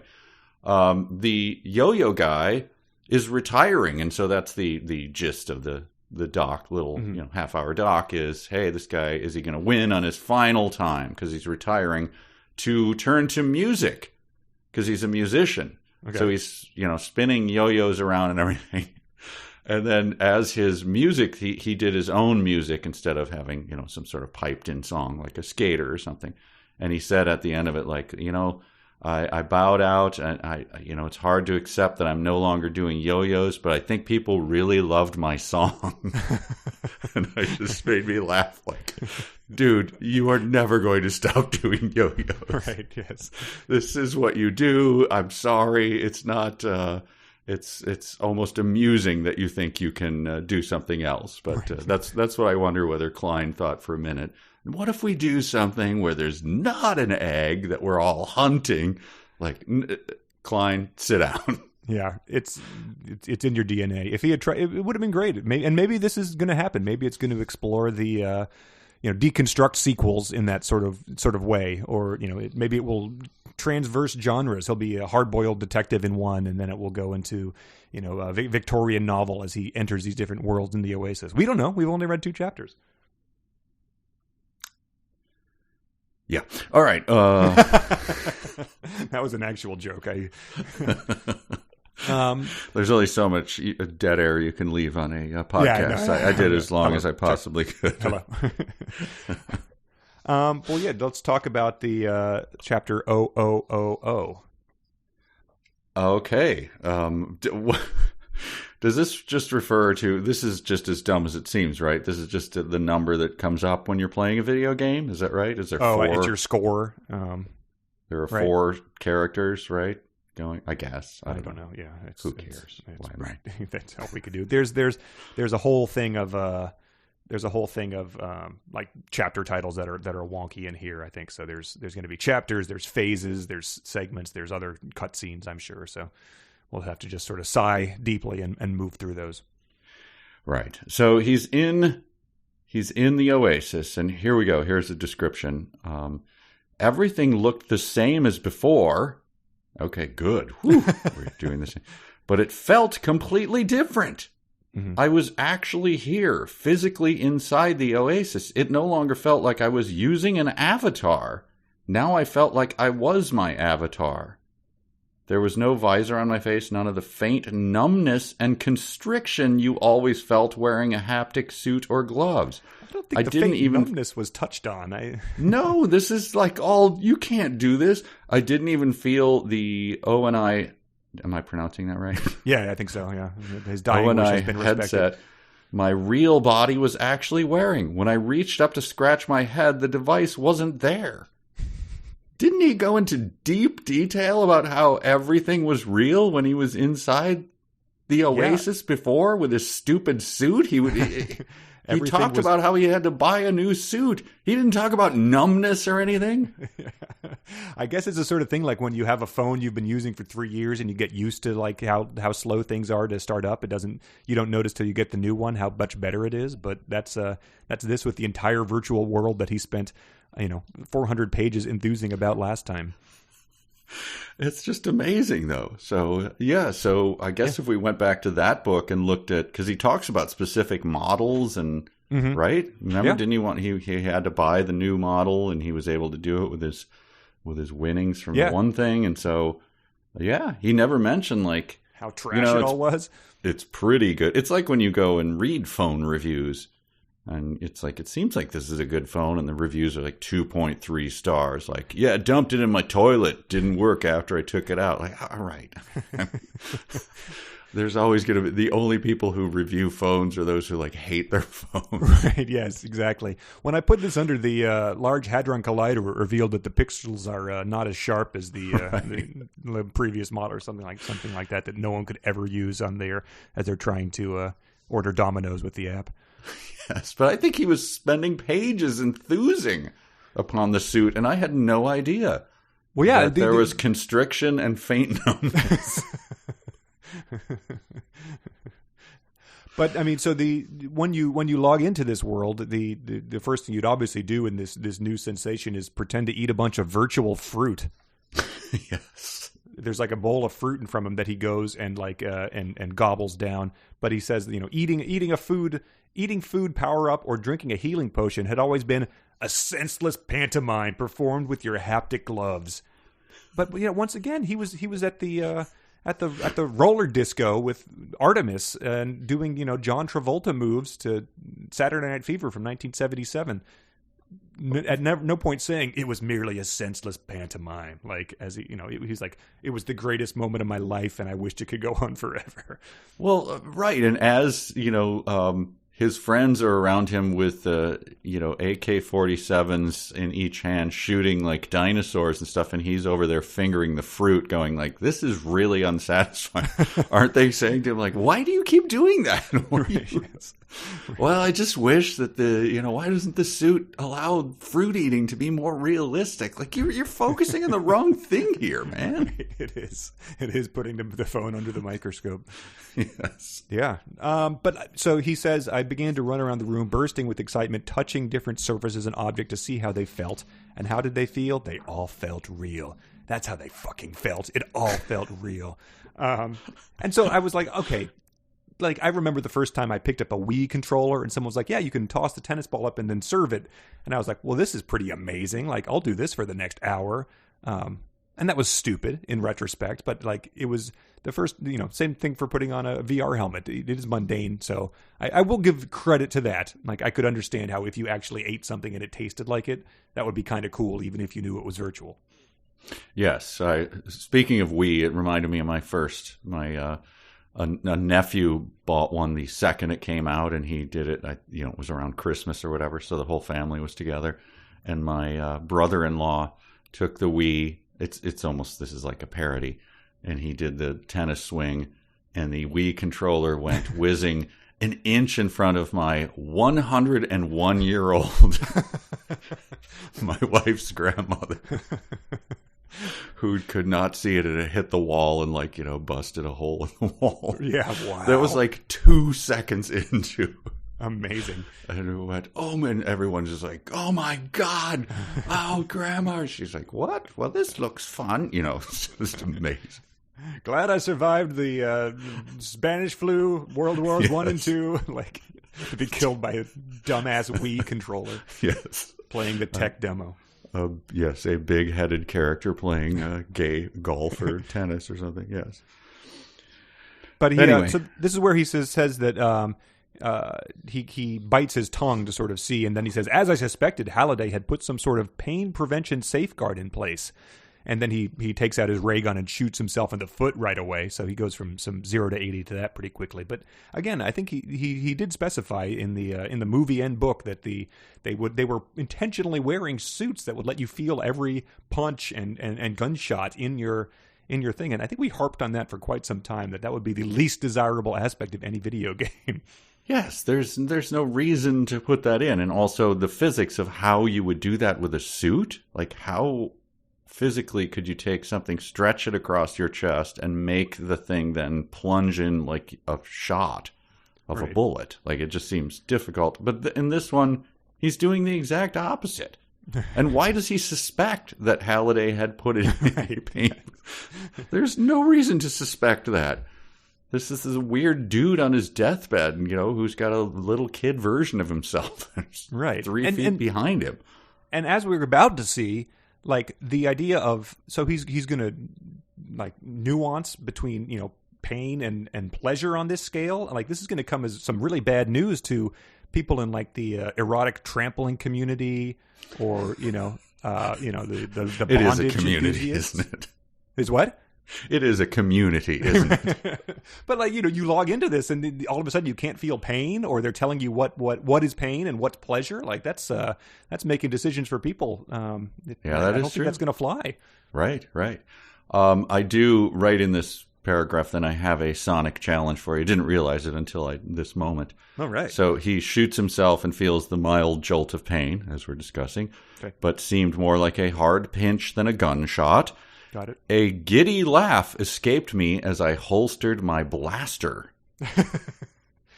the yo-yo guy is retiring, and so that's the gist of the doc, little half-hour doc is, hey, this guy, is he going to win on his final time because he's retiring to turn to music because he's a musician. Okay. So he's spinning yo-yos around and everything. And then as his music, he did his own music instead of having some sort of piped in song like a skater or something. And he said at the end of it, like, I bowed out, and it's hard to accept that I'm no longer doing yo-yos, but I think people really loved my song. And it just made me laugh like, dude, you are never going to stop doing yo-yos. Right, yes. This is what you do. I'm sorry. It's not, it's almost amusing that you think you can do something else. But that's what I wonder whether Klein thought for a minute. What if we do something where there's not an egg that we're all hunting? Like, Klein, sit down. Yeah, it's in your DNA. If he had tried, it would have been great. And maybe this is going to happen. Maybe it's going to explore the deconstruct sequels in that sort of way, or maybe it will transverse genres. He'll be a hard-boiled detective in one, and then it will go into a Victorian novel as he enters these different worlds in the Oasis. We don't know. We've only read 2 chapters. Yeah. All right. That was an actual joke. There's only so much dead air you can leave on a podcast. I did as long as I possibly could. Hello. Well, yeah. Let's talk about the chapter 0000. Okay. Does this just refer to, this is just as dumb as it seems, right? This is just the number that comes up when you're playing a video game. Is that right? Is there 4? It's your score. There are 4 characters, right? Going, I guess. I don't know. Yeah. Who cares? Right. That's all we could do. There's a whole thing of, like chapter titles that are wonky in here, I think. So there's going to be chapters, there's phases, there's segments, there's other cutscenes, I'm sure. So we'll have to just sort of sigh deeply and move through those. Right. So he's in the Oasis, and here we go. Here's the description. Everything looked the same as before. Okay, good. Whew, we're doing this. But it felt completely different. Mm-hmm. I was actually here, physically inside the Oasis. It no longer felt like I was using an avatar. Now I felt like I was my avatar. There was no visor on my face, none of the faint numbness and constriction you always felt wearing a haptic suit or gloves. I don't think the faint numbness was touched on. No, this is like all, you can't do this. I didn't even feel the O&I, am I pronouncing that right? Yeah, I think so, yeah. His dying wish has been respected. Headset my real body was actually wearing. When I reached up to scratch my head, the device wasn't there. Didn't he go into deep detail about how everything was real when he was inside the Oasis before with his stupid suit? He talked about how he had to buy a new suit. He didn't talk about numbness or anything. I guess it's the sort of thing like when you have a phone you've been using for 3 years and you get used to like how slow things are to start up. You don't notice till you get the new one how much better it is. But that's this with the entire virtual world that he spent 400 pages enthusing about last time. It's just amazing, though. So, yeah. So I guess if we went back to that book and looked at, because he talks about specific models and, right? Remember, didn't he want, he had to buy the new model and he was able to do it with his winnings from one thing. And so, he never mentioned like how trash it all was. It's pretty good. It's like when you go and read phone reviews. And it's like, it seems like this is a good phone, and the reviews are like 2.3 stars. Like, yeah, dumped it in my toilet. Didn't work after I took it out. Like, all right. There's always going to be the only people who review phones are those who like hate their phone. Right, yes, exactly. When I put this under the Large Hadron Collider, it revealed that the pixels are not as sharp as the previous model or something like that no one could ever use on there as they're trying to order Domino's with the app. Yes, but I think he was spending pages enthusing upon the suit, and I had no idea. Well, yeah, there was constriction and faint numbness. But I mean, so when you log into this world, the first thing you'd obviously do in this new sensation is pretend to eat a bunch of virtual fruit. Yes, there's like a bowl of fruit in front of him that he goes and like and gobbles down. But he says, eating food power up or drinking a healing potion had always been a senseless pantomime performed with your haptic gloves. But once again, he was at the roller disco with Artemis and doing John Travolta moves to Saturday Night Fever from 1977. At no point saying it was merely a senseless pantomime. Like he's like, it was the greatest moment of my life, and I wished it could go on forever. Well, right, and as his friends are around him with AK-47s in each hand, shooting like dinosaurs and stuff, and he's over there fingering the fruit, going like, "This is really unsatisfying." Aren't they saying to him like, "Why do you keep doing that?" Right, yes. Well, I just wish that why doesn't the suit allow fruit eating to be more realistic? Like you're focusing on the wrong thing here, man. It is putting the phone under the microscope. Yes. Yeah. But so he says, I began to run around the room, bursting with excitement, touching different surfaces and objects to see how they felt. And how did they feel? They all felt real. That's how they fucking felt. It all felt real. And so I was like, okay. Like, I remember the first time I picked up a Wii controller and someone was like, yeah, you can toss the tennis ball up and then serve it. And I was like, well, this is pretty amazing. Like, I'll do this for the next hour. And that was stupid in retrospect, but like, it was the first, same thing for putting on a VR helmet. It is mundane. So I will give credit to that. Like, I could understand how if you actually ate something and it tasted like it, that would be kind of cool, even if you knew it was virtual. Yes. Speaking of Wii, it reminded me of a nephew bought one the second it came out, and he did it, it was around Christmas or whatever, so the whole family was together. And my brother-in-law took the Wii. It's almost, this is like a parody. And he did the tennis swing, and the Wii controller went whizzing an inch in front of my 101-year-old, my wife's grandmother. Who could not see it, and it hit the wall and busted a hole in the wall. Yeah, wow. That was like 2 seconds into. Amazing. And it went, and everyone's just like, oh my God, oh Grandma. She's like, what? Well, this looks fun. It's just amazing. Glad I survived the Spanish flu, World Wars I and II. Like, to be killed by a dumbass Wii controller. Yes. Playing the tech demo. Yes, a big-headed character playing gay golf or tennis or something. Yes, but anyway. So this is where he says that he bites his tongue to sort of see, and then he says, "As I suspected, Halliday had put some sort of pain prevention safeguard in place." And then he takes out his ray gun and shoots himself in the foot right away. So he goes from some 0 to 80 to that pretty quickly. But again, I think he did specify in the movie and book that they were intentionally wearing suits that would let you feel every punch and gunshot in your thing. And I think we harped on that for quite some time, that would be the least desirable aspect of any video game. Yes, there's no reason to put that in. And also the physics of how you would do that with a suit, like how physically could you take something, stretch it across your chest, and make the thing then plunge in like a shot of a bullet? Like, it just seems difficult. But in this one, he's doing the exact opposite. And why does he suspect that Halliday had put it in a pain? There's no reason to suspect that. This is a weird dude on his deathbed, who's got a little kid version of himself. Right. 3 feet behind him. And as we were about to see, like, the idea of, so he's going to like nuance between, pain and pleasure on this scale. Like, this is going to come as some really bad news to people in like the erotic trampling community, or, the it is a bondage community, enthusiasts. isn't it? Is what? It is a community, isn't it? But like, you log into this and all of a sudden you can't feel pain, or they're telling you what is pain and what's pleasure. Like that's making decisions for people. Yeah, I don't is think true. that's going to fly. Right. I do write in this paragraph, then I have a sonic challenge for you. I didn't realize it until this moment. All right. So he shoots himself and feels the mild jolt of pain, as we're discussing, Okay. but seemed more like a hard pinch than a gunshot. Got it. A giddy laugh escaped me as I holstered my blaster.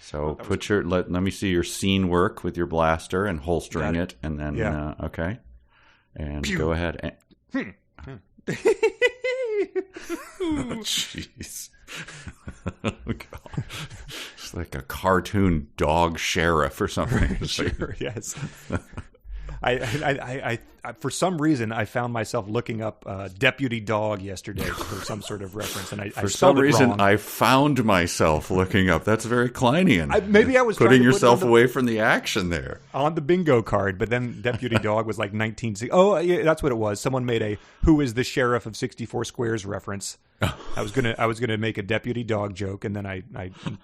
So let me see your scene work with your blaster and holstering it, and then okay, and Pew. Go ahead. Oh, jeez. Oh, God. It's like a cartoon dog sheriff or something. Sure, yes. I for some reason I found myself looking up deputy dog yesterday for some sort of reference, and for some reason I found myself looking up. That's very Kleinian. Maybe I was putting yourself away from the action there on the bingo card, but then deputy dog was like 1960. Oh, yeah, that's what it was. Someone made a "Who is the sheriff of 64 Squares" reference. I was gonna make a deputy dog joke, and then I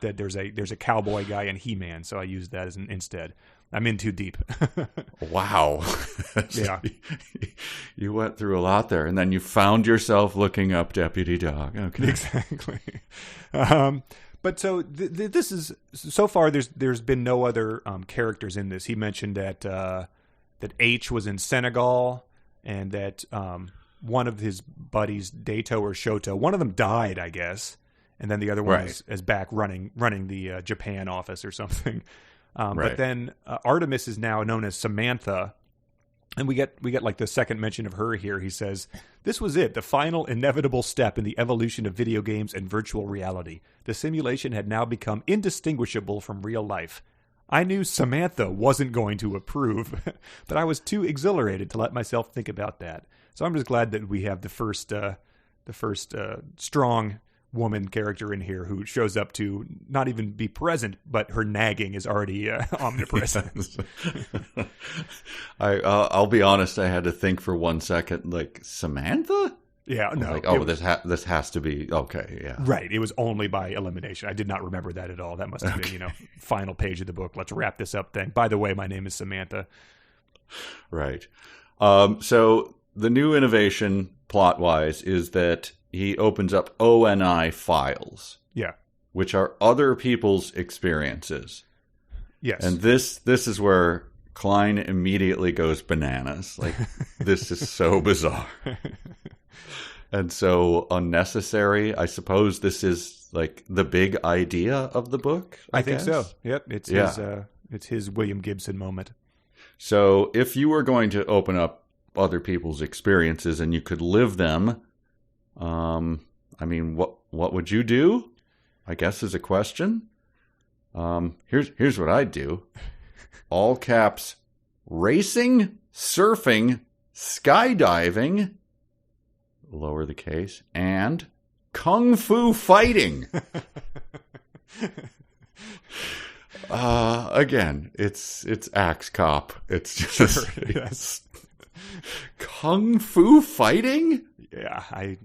that there's a cowboy guy in He-Man, so I used that as instead. I'm in too deep. Wow. Yeah. You went through a lot there, and then you found yourself looking up deputy dog. Okay. Exactly. But so this is so far. There's been no other characters in this. He mentioned that H was in Senegal, and that one of his buddies, Dato or Shoto, one of them died, I guess, and then the other one is back running the Japan office or something. But then Artemis is now known as Samantha, and we get like the second mention of her here. He says, "This was it, the final inevitable step in the evolution of video games and virtual reality. The simulation had now become indistinguishable from real life. I knew Samantha wasn't going to approve, but I was too exhilarated to let myself think about that. So I'm just glad that we have the first strong woman character in here who shows up to not even be present, but her nagging is already omnipresent." I'll be honest, I had to think for 1 second, like, Samantha? Yeah, no. Like, this has to be, okay, yeah. Right, it was only by elimination. I did not remember that at all. That must have been, final page of the book. Let's wrap this up then. By the way, my name is Samantha. Right. So the new innovation, plot-wise, is that he opens up ONI files. Yeah. Which are other people's experiences. Yes. And this is where Klein immediately goes bananas. Like, this is so bizarre. And so unnecessary. I suppose this is like the big idea of the book, I think guess. so. Yep. It's his William Gibson moment. So if you were going to open up other people's experiences and you could live them, I mean, what would you do? I guess is a question. Here's what I'd do. All caps: racing, surfing, skydiving, lower the case, and kung fu fighting. Again, it's Axe Cop. It's just yes. Kung fu fighting? Yeah, I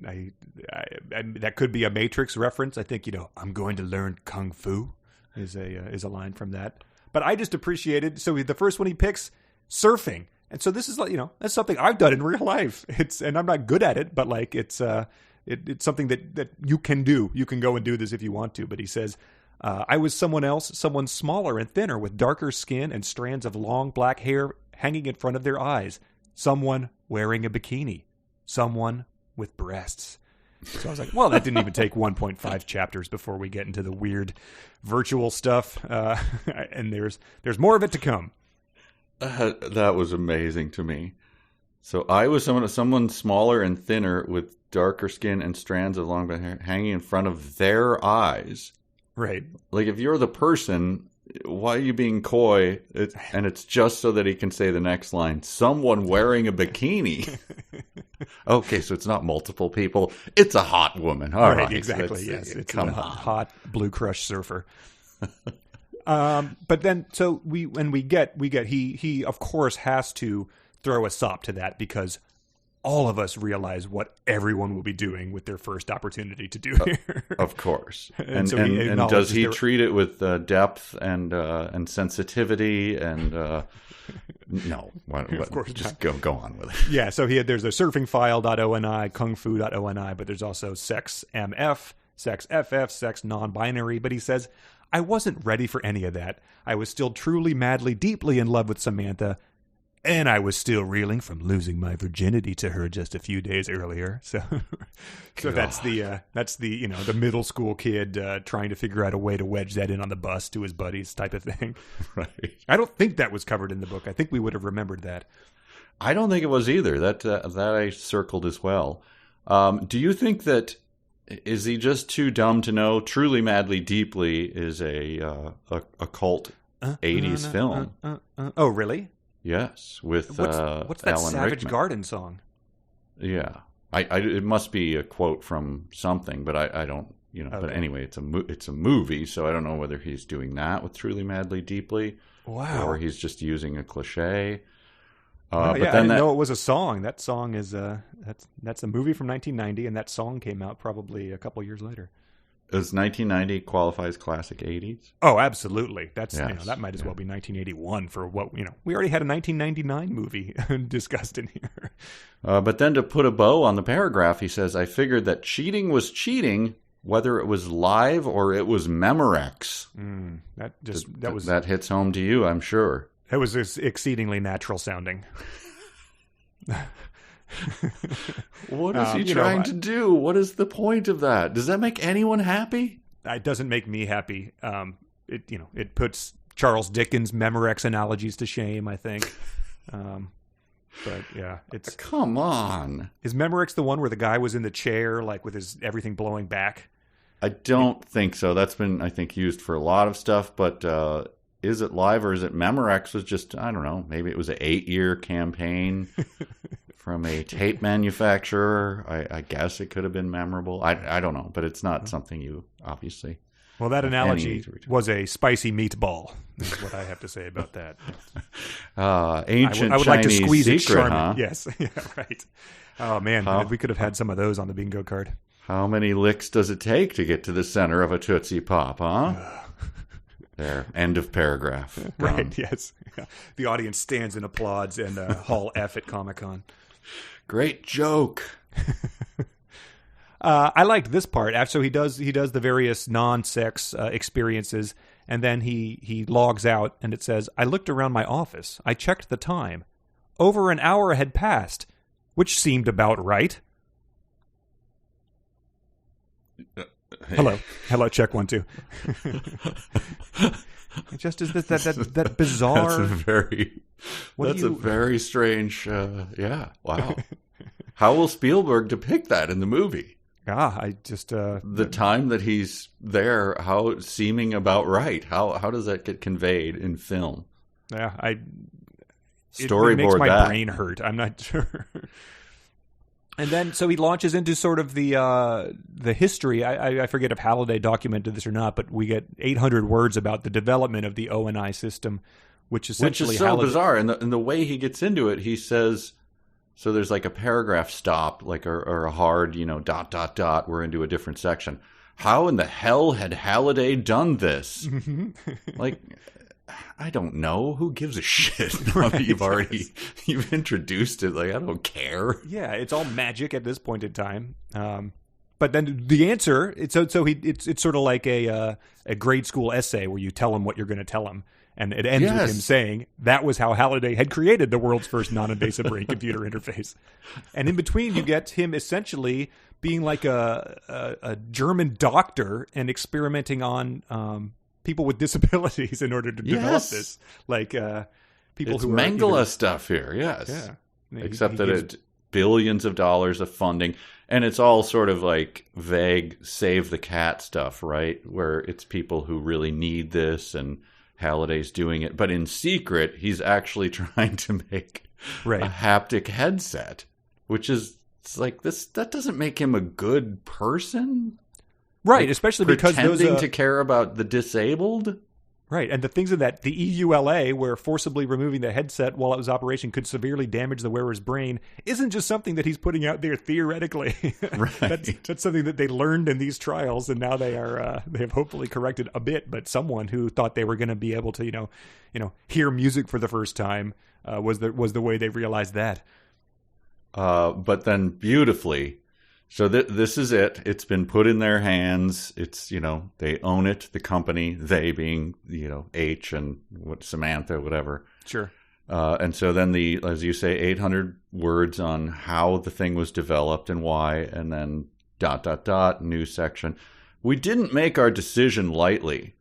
that could be a Matrix reference. I think I'm going to learn kung fu is a line from that. But I just appreciated. So the first one he picks, surfing, and so this is like that's something I've done in real life. And I'm not good at it, but like it's something that you can do. You can go and do this if you want to. But he says, I was someone else, someone smaller and thinner with darker skin and strands of long black hair hanging in front of their eyes. Someone wearing a bikini. Someone with breasts. So I was like, well, that didn't even take 1.5 chapters before we get into the weird virtual stuff. And there's more of it to come. That was amazing to me. So I was someone smaller and thinner with darker skin and strands of long black hair hanging in front of their eyes. Right. Like, if you're the person, why are you being coy? And it's just so that he can say the next line, someone wearing a bikini. Okay, so it's not multiple people. It's a hot woman. All right. Exactly, yes. It's a hot Blue Crush surfer. But then, so we get he of course has to throw a sop to that because all of us realize what everyone will be doing with their first opportunity to do here. Of course. And so and does he treat it with depth and sensitivity and no? Of course, just go on with it. Yeah. So there's a surfingfile.oni, kungfu.oni, but there's also sexmf, sexff, sex non-binary. But he says, I wasn't ready for any of that. I was still truly, madly, deeply in love with Samantha. And I was still reeling from losing my virginity to her just a few days earlier. So that's the the middle school kid trying to figure out a way to wedge that in on the bus to his buddies type of thing. Right. I don't think that was covered in the book. I think we would have remembered that. I don't think it was either. That I circled as well. Do you think that is he just too dumb to know? Truly, madly, deeply is a cult 80s film. Oh, really? Yes, with what's that Alan Savage Rickman. Garden song? Yeah, it must be a quote from something, but I don't, Okay. But anyway, it's a movie, so I don't know whether he's doing that with Truly, Madly, Deeply, or he's just using a cliche. But then I didn't know it was a song. That song is that's a movie from 1990, and that song came out probably a couple years later. Does 1990 qualify as classic 80s? Oh, absolutely. That's that might as well be 1981 for what we already had a 1999 movie discussed in here. But then to put a bow on the paragraph, he says, "I figured that cheating was cheating, whether it was live or it was Memorex." That hits home to you, I'm sure. That was exceedingly natural sounding. What is he trying to do? What is the point of that? Does that make anyone happy? It doesn't make me happy. It puts Charles Dickens' Memorex analogies to shame, I think. But yeah, it's come on. Is Memorex the one where the guy was in the chair, like with his everything blowing back? I don't think so. That's been, I think, used for a lot of stuff. But is it live or is it Memorex? Was just, I don't know. Maybe it was an 8-year campaign. From a tape manufacturer. I guess it could have been memorable. I don't know, but it's not something you obviously. Well, that analogy was a spicy meatball, is what I have to say about that. Ancient I would Chinese like to squeeze secret, it, huh? Yes, yeah, right. Oh man, we could have had some of those on the bingo card. How many licks does it take to get to the center of a Tootsie Pop, huh? There, end of paragraph. Right, yes. Yeah. The audience stands and applauds and Hall F at Comic-Con. Great joke. I liked this part. So he does the various non-sex experiences, and then he logs out, and it says, "I looked around my office. I checked the time. Over an hour had passed, which seemed about right." Hello, check 1 2. It just is that bizarre. That's a very strange. Yeah, wow. How will Spielberg depict that in the movie? I just the time that he's there, how seeming about right. How does that get conveyed in film? Yeah, storyboard it makes my that. brain hurt. I'm not sure. And then, so he launches into sort of the history. I forget if Halliday documented this or not, but we get 800 words about the development of the O&I system, which is so Halliday, bizarre. And the way he gets into it, he says, so there's like a paragraph stop, like or a hard, ... We're into a different section. How in the hell had Halliday done this? Like, I don't know. Who gives a shit? Right. You've introduced it. Like, I don't care. Yeah, it's all magic at this point in time. But then the answer, it's sort of like a grade school essay where you tell him what you're going to tell him, and it ends with him saying that was how Halliday had created the world's first non-invasive brain computer interface. And in between, you get him essentially being like a German doctor and experimenting on people with disabilities in order to develop this, like people it's who are Mengele stuff here. Yes, yeah. Except that it's billions of dollars of funding, and it's all sort of like vague save the cat stuff, right? Where it's people who really need this, and Halliday's doing it, but in secret, he's actually trying to make a haptic headset, which is like this. That doesn't make him a good person. Right, like, especially because pretending to care about the disabled. Right, and the things in that, the EULA, where forcibly removing the headset while it was operation could severely damage the wearer's brain, isn't just something that he's putting out there theoretically. Right. That's something that they learned in these trials, and now they have hopefully corrected a bit. But someone who thought they were going to be able to, hear music for the first time was the way they realized that. But then beautifully. So this is it. It's been put in their hands. It's, they own it, the company, they being, H and Samantha, whatever. Sure. And so then as you say, 800 words on how the thing was developed and why, and then ... new section. We didn't make our decision lightly.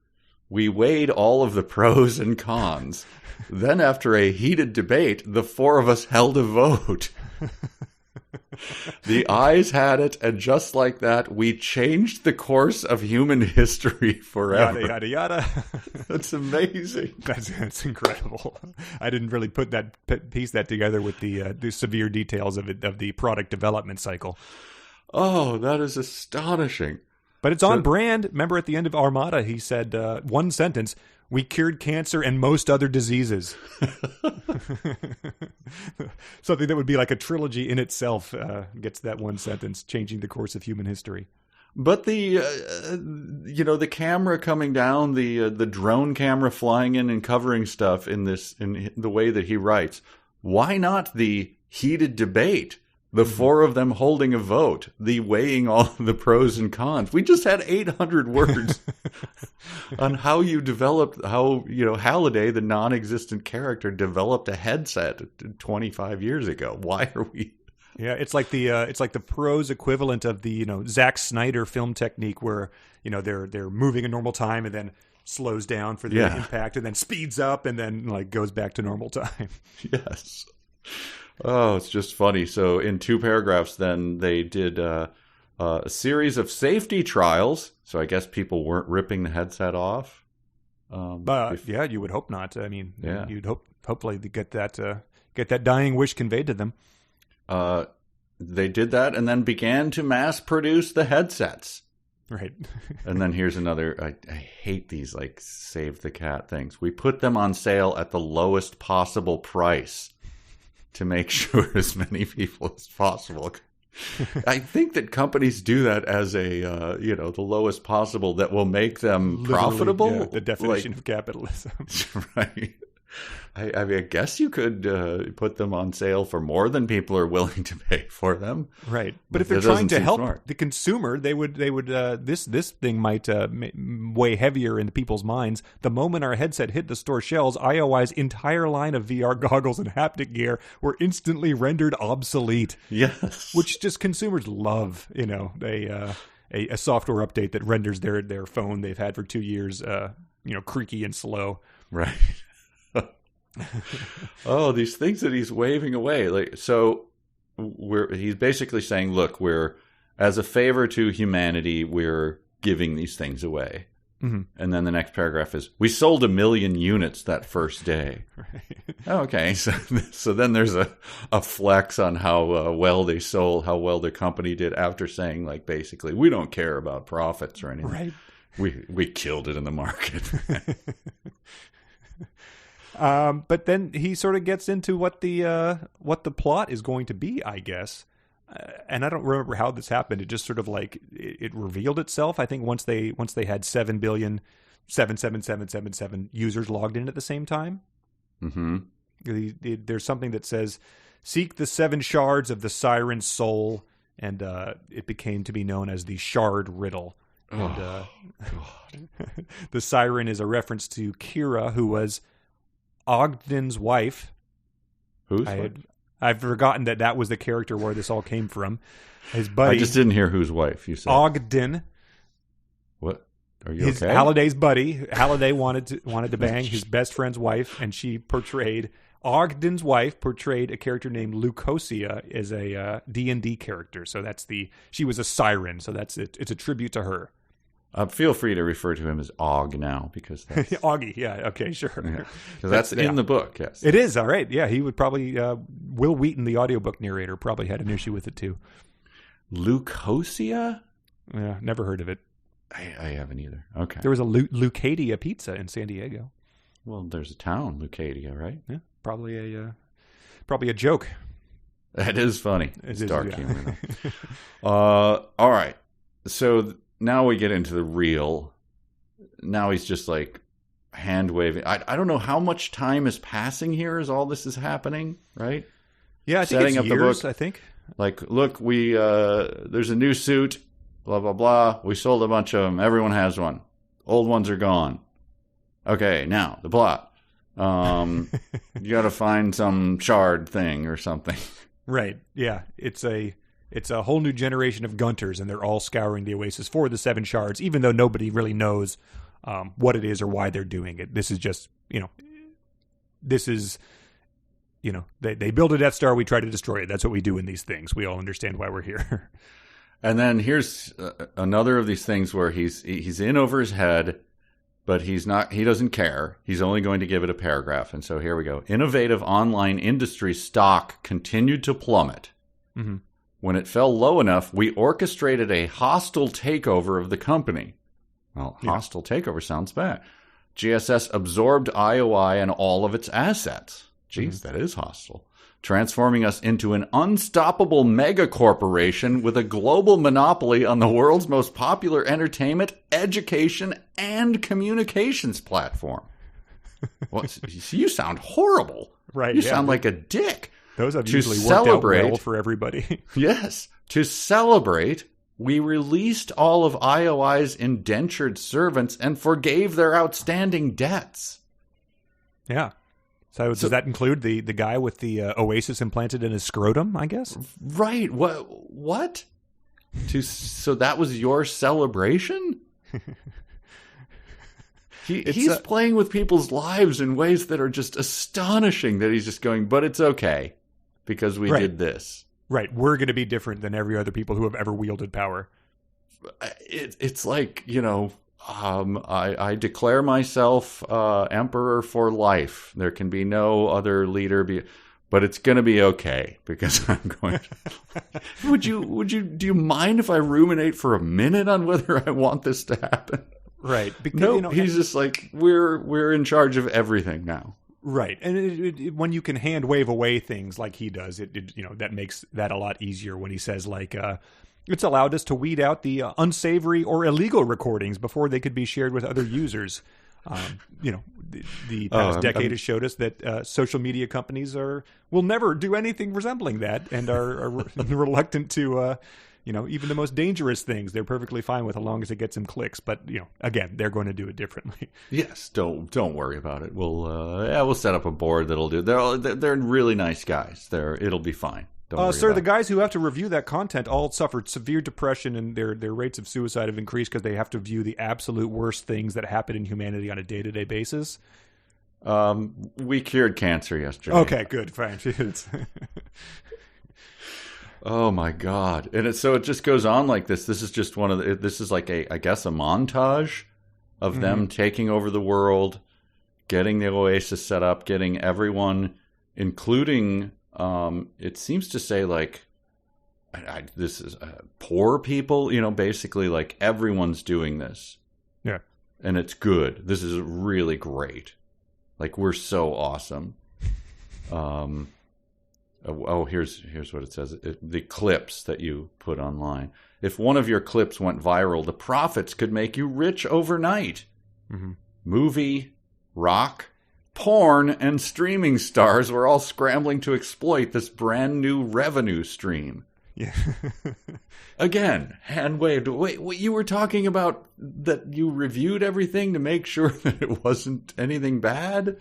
We weighed all of the pros and cons. Then after a heated debate, the four of us held a vote. The eyes had it, and just like that, we changed the course of human history forever. Yada, yada, yada. That's amazing. That's incredible. I didn't really piece that together with the severe details of the product development cycle. Oh, that is astonishing. But it's on brand. Remember at the end of Armada, he said one sentence, "We cured cancer and most other diseases." Something that would be like a trilogy in itself gets that one sentence, changing the course of human history. But the camera coming down, the drone camera flying in and covering stuff in the way that he writes. Why not the heated debate? The four of them holding a vote, the weighing all the pros and cons. We just had 800 words on how you developed, Halliday, the non-existent character, developed a headset 25 years ago. Why are we? Yeah, it's like the pros equivalent of the Zack Snyder film technique, where they're moving a normal time and then slows down for the impact and then speeds up and then goes back to normal time. Yes. Oh, it's just funny. So in 2 paragraphs, then they did a series of safety trials. So I guess people weren't ripping the headset off. You would hope not. I mean, you'd hopefully to get that dying wish conveyed to them. They did that and then began to mass produce the headsets. Right. And then here's another. I hate these save the cat things. We put them on sale at the lowest possible price to make sure as many people as possible. I think that companies do that as the lowest possible that will make them profitable. Yeah, the definition of capitalism. Right. I mean, I guess you could put them on sale for more than people are willing to pay for them. Right. But if they're trying to help the consumer, they would this thing might weigh heavier in people's minds. The moment our headset hit the store shelves, IOI's entire line of VR goggles and haptic gear were instantly rendered obsolete. Yes. Which just consumers love, a software update that renders their phone they've had for 2 years, creaky and slow. Right. Oh, these things that he's waving away. He's basically saying, look, we're, as a favor to humanity, we're giving these things away. Mm-hmm. And then the next paragraph is, we sold 1 million units that first day. Right. Okay. So then there's a flex on how well they sold, how well the company did after saying, basically, we don't care about profits or anything. Right. We killed it in the market. But then he sort of gets into what the plot is going to be, I guess. And I don't remember how this happened. It just sort of it revealed itself. I think once they had 7,77777 users logged in at the same time. Mm-hmm. There's something that says, "Seek the 7 shards of the siren's soul," and it became to be known as the Shard Riddle. And the siren is a reference to Kira, who was Ogden's wife. Whose wife? I've forgotten that was the character where this all came from. His buddy. I just didn't hear whose wife you said. Ogden. What? Are you okay? Halliday's buddy. Halliday wanted to bang his best friend's wife, and Ogden's wife portrayed a character named Lucosia as a D&D character. So she was a siren. So that's it. It's a tribute to her. Feel free to refer to him as Og now, because that's... Augie, yeah, okay, sure. Because that's in the book, yes. It is, all right. Yeah, he would probably... Will Wheaton, the audiobook narrator, probably had an issue with it, too. Lucosia? Yeah, never heard of it. I haven't either. Okay. There was a Lucadia pizza in San Diego. Well, there's a town, Lucadia, right? Yeah, probably a joke. That is funny. It's dark humor. All right. So now we get into the real. Now he's just like hand waving. I don't know how much time is passing here as all this is happening, right? Yeah, I think Setting it's up years, the book. I think. Like, look, we there's a new suit, blah, blah, blah. We sold a bunch of them. Everyone has one. Old ones are gone. Okay, now, the plot. You got to find some shard thing or something. Right, yeah. It's a whole new generation of Gunters, and they're all scouring the Oasis for the 7 shards, even though nobody really knows what it is or why they're doing it. This is just, they build a Death Star, we try to destroy it. That's what we do in these things. We all understand why we're here. And then here's another of these things where he's in over his head, but he doesn't care. He's only going to give it a paragraph. And so here we go. Innovative online industry stock continued to plummet. Mm-hmm. When it fell low enough, we orchestrated a hostile takeover of the company. Well, hostile takeover sounds bad. GSS absorbed IOI and all of its assets. Jeez, that is hostile. Transforming us into an unstoppable mega corporation with a global monopoly on the world's most popular entertainment, education, and communications platform. You sound horrible. Right. You sound like a dick. Those have usually worked out well for everybody. Yes. To celebrate, we released all of IOI's indentured servants and forgave their outstanding debts. Yeah. So does that include the guy with the Oasis implanted in his scrotum, I guess? Right. What? So that was your celebration? He's playing with people's lives in ways that are just astonishing that he's just going, but it's okay because we did this. Right. We're going to be different than every other people who have ever wielded power. It's like, I declare myself emperor for life. There can be no other leader, but it's going to be okay because I'm going to... do you mind if I ruminate for a minute on whether I want this to happen? Right. Because, he's just like, we're in charge of everything now. Right. And when you can hand wave away things like he does, that makes that a lot easier when he says like, it's allowed us to weed out the unsavory or illegal recordings before they could be shared with other users. The past decade has showed us that social media companies will never do anything resembling that and are reluctant to, even the most dangerous things. They're perfectly fine with as long as it gets them clicks. But again, they're going to do it differently. Yes, don't worry about it. We'll set up a board that'll do. They're really nice guys. It'll be fine. Sir, the guys who have to review that content all suffered severe depression, and their rates of suicide have increased because they have to view the absolute worst things that happen in humanity on a day-to-day basis. We cured cancer yesterday. Okay, good, fine. Oh my God! And it just goes on like this. This is just this is like I guess a montage of them taking over the world, getting the Oasis set up, getting everyone, including. It seems to say like, this is poor people, basically like everyone's doing this. Yeah. And it's good. This is really great. Like we're so awesome. Here's what it says. The clips that you put online. If one of your clips went viral, the profits could make you rich overnight. Mm-hmm. Movie, rock, porn, and streaming stars were all scrambling to exploit this brand new revenue stream. Yeah. Again, hand waved. Wait, what you were talking about that you reviewed everything to make sure that it wasn't anything bad?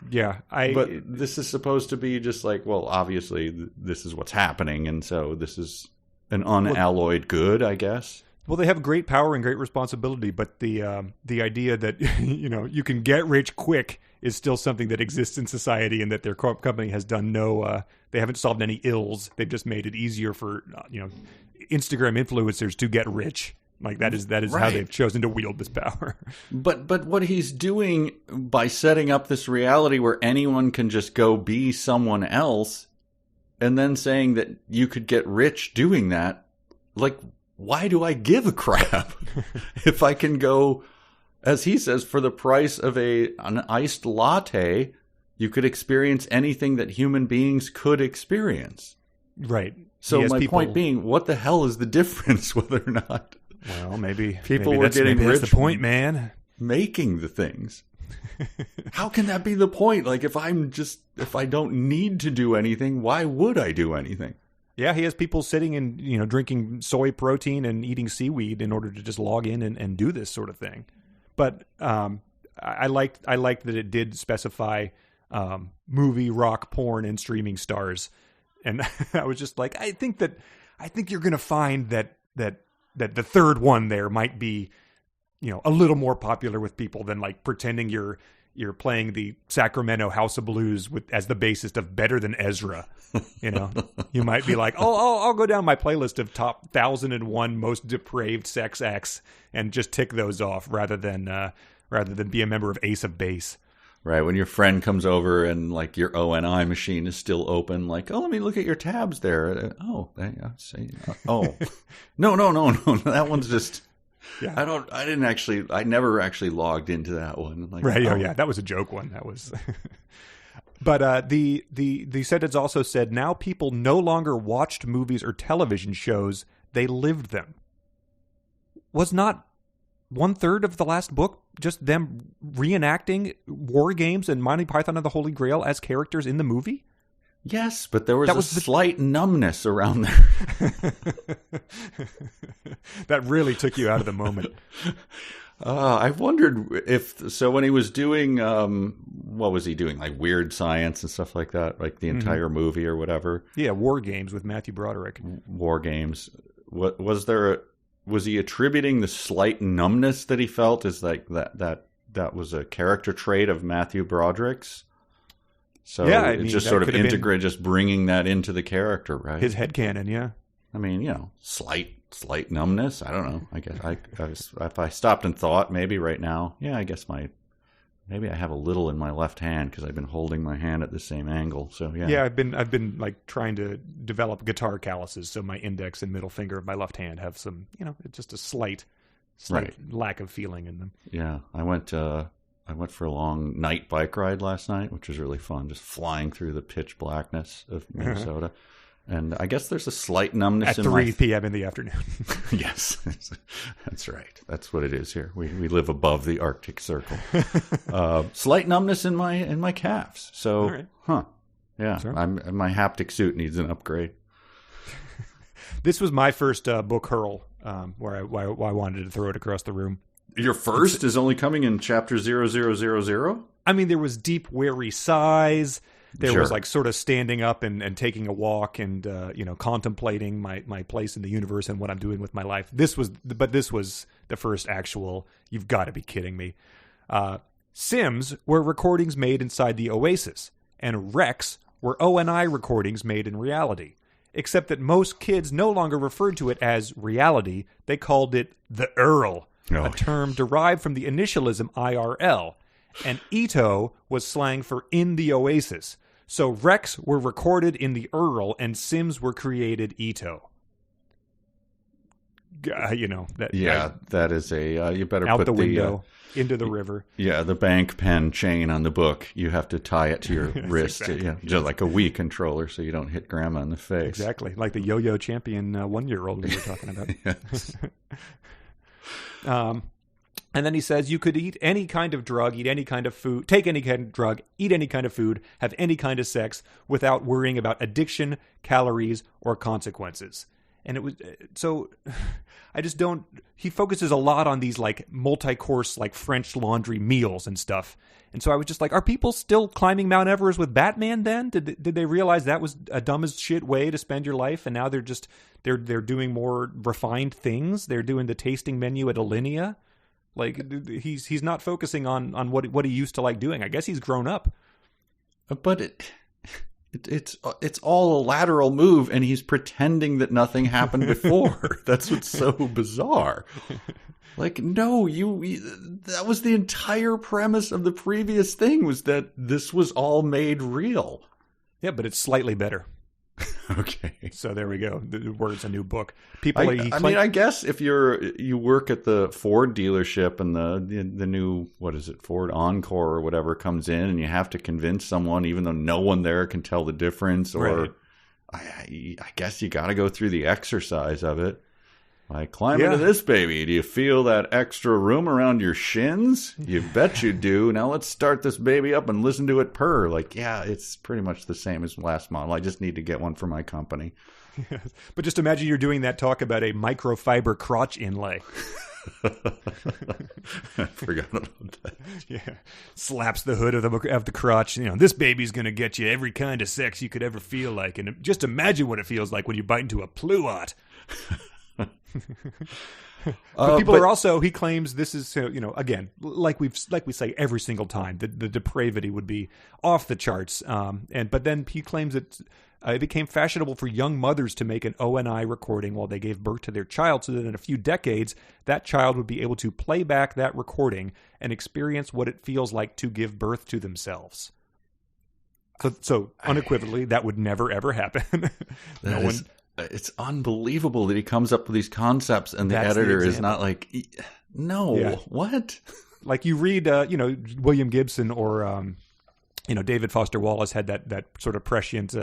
Yeah. But this is supposed to be just like, well, obviously this is what's happening, and so this is an unalloyed good, I guess. Well, they have great power and great responsibility, but the idea that you can get rich quick is still something that exists in society, and that their company has done they haven't solved any ills. They've just made it easier for Instagram influencers to get rich. Like that is right. How they've chosen to wield this power. But what he's doing by setting up this reality where anyone can just go be someone else, and then saying that you could get rich doing that, like. why do I give a crap if I can go, as he says, for the price of an iced latte, you could experience anything that human beings could experience. Right. So my point being, what the hell is the difference whether or not? Well, maybe people were getting rich. That's the point, man. Making the things. How can that be the point? Like, if I don't need to do anything, why would I do anything? Yeah, he has people sitting and, drinking soy protein and eating seaweed in order to just log in and do this sort of thing. But I liked that it did specify movie, rock, porn, and streaming stars. And I was just like, I think you're going to find that the third one there might be, a little more popular with people than like pretending you're playing the Sacramento House of Blues as the bassist of Better Than Ezra. You might be like, I'll go down my playlist of top 1001 most depraved sex acts and just tick those off rather than be a member of Ace of Base. Right, when your friend comes over and like your ONI machine is still open, like, let me look at your tabs there. Oh, I see. Oh, no, that one's just. Yeah. I never actually logged into that one. Like, right. Oh, yeah. That was a joke one. That was. But the sentence also said, now people no longer watched movies or television shows, they lived them. Was not 1/3 of the last book just them reenacting war games and Monty Python and the Holy Grail as characters in the movie? Yes, but there was slight numbness around there. That really took you out of the moment. I wondered so when he was doing, what was he doing? Like weird science and stuff like that, like the entire movie or whatever. Yeah, War Games with Matthew Broderick. War Games. What was he attributing the slight numbness that he felt as like that was a character trait of Matthew Broderick's? So yeah, it's just sort of integrate, just bringing that into the character, right? His headcanon, yeah. I mean, slight numbness. I don't know. I guess if I stopped and thought, maybe right now, yeah, I guess maybe I have a little in my left hand because I've been holding my hand at the same angle. So yeah. Yeah, I've been like trying to develop guitar calluses, so my index and middle finger of my left hand have some, just a slight right. lack of feeling in them. Yeah, I went for a long night bike ride last night, which was really fun, just flying through the pitch blackness of Minnesota. And I guess there's a slight numbness at 3 p.m. in the afternoon. Yes, that's right. That's what it is here. We live above the Arctic Circle. Slight numbness in my calves. So, right. Yeah, sure. My haptic suit needs an upgrade. This was my first book hurl, where I wanted to throw it across the room. Your first is only coming in chapter 0000? I mean, there was Deep Weary Sighs. There was like sort of standing up and taking a walk and, contemplating my place in the universe and what I'm doing with my life. This was the first actual, you've got to be kidding me. Sims were recordings made inside the Oasis, and Rex were ONI recordings made in reality. Except that most kids no longer referred to it as reality. They called it the Earl. A term derived from the initialism IRL, and Ito was slang for in the Oasis. So Rex were recorded in the Earl, and Sims were created Ito. That is a you better out put the window into the river. Yeah, the bank pen chain on the book. You have to tie it to your wrist, just like a Wii controller, so you don't hit grandma in the face. Exactly, like the Yo-Yo Champion 1-year-old we were talking about. Yes. And then he says you could eat any kind of drug, eat any kind of food, take any kind of drug, eat any kind of food, have any kind of sex without worrying about addiction, calories, or consequences. And it was so I just don't. He focuses a lot on these like multi-course like French Laundry meals and stuff. And so I was just like, are people still climbing Mount Everest with Batman then? Did they realize that was a dumb as shit way to spend your life? And now they're doing more refined things. They're doing the tasting menu at Alinea. Like he's not focusing on what he used to like doing. I guess he's grown up. But it's all a lateral move, and he's pretending that nothing happened before. That's what's so bizarre. Like, no, that was the entire premise of the previous thing, was that this was all made real. Yeah, but it's slightly better. Okay. So there we go. The word's a new book. People. I mean, I guess if you work at the Ford dealership and the new, what is it, Ford Encore or whatever comes in, and you have to convince someone, even though no one there can tell the difference, or I guess you got to go through the exercise of it. Like, climb into this baby. Do you feel that extra room around your shins? You bet you do. Now let's start this baby up and listen to it purr. Like, yeah, it's pretty much the same as the last model. I just need to get one for my company. Yes. But just imagine you're doing that talk about a microfiber crotch inlay. I forgot about that. Yeah, slaps the hood of the crotch. This baby's going to get you every kind of sex you could ever feel like. And just imagine what it feels like when you bite into a pluot. But people are also, he claims this is, again, like we say every single time, the depravity would be off the charts. But then he claims that it became fashionable for young mothers to make an ONI recording while they gave birth to their child, so that in a few decades, that child would be able to play back that recording and experience what it feels like to give birth to themselves. So unequivocally, that would never, ever happen. It's unbelievable that he comes up with these concepts and the editor is not like, no, what? Like you read, William Gibson or, David Foster Wallace had that sort of prescient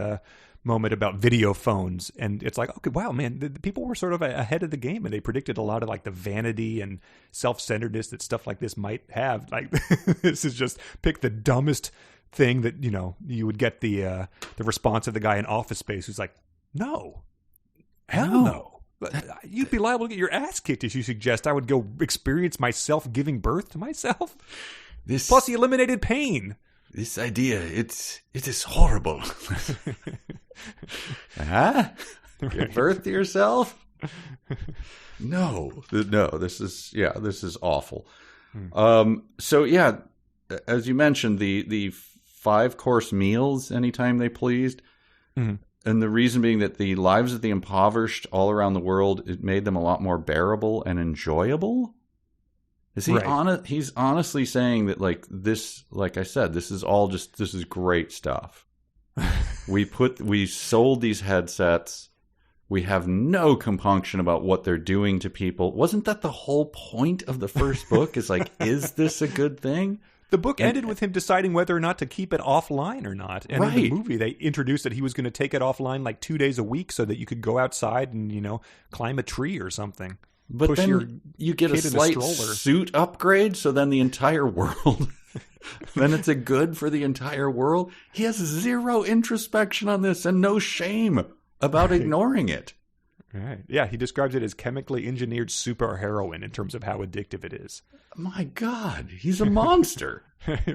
moment about video phones. And it's like, okay, wow, man, the people were sort of ahead of the game, and they predicted a lot of like the vanity and self-centeredness that stuff like this might have. Like this is just pick the dumbest thing that, you would get the response of the guy in Office Space who's like, no. Hell no. You'd be liable to get your ass kicked if you suggest I would go experience myself giving birth to myself. Plus, he eliminated pain. This idea, it is horrible. Give birth to yourself? No, this is awful. So yeah, as you mentioned, the 5-course meals anytime they pleased. Mm-hmm. And the reason being that the lives of the impoverished all around the world, it made them a lot more bearable and enjoyable. Is he he's honestly saying that, like, this, like I said, this is great stuff. We sold these headsets. We have no compunction about what they're doing to people. Wasn't that the whole point of the first book? Is like, is this a good thing? The book ended with him deciding whether or not to keep it offline or not. And in the movie, they introduced that he was going to take it offline like 2 days a week so that you could go outside and, climb a tree or something. But push then you get a slight suit upgrade, so then the entire world, then it's a good for the entire world. He has zero introspection on this and no shame about ignoring it. Right. Yeah, he describes it as chemically engineered super heroin in terms of how addictive it is. My God, he's a monster.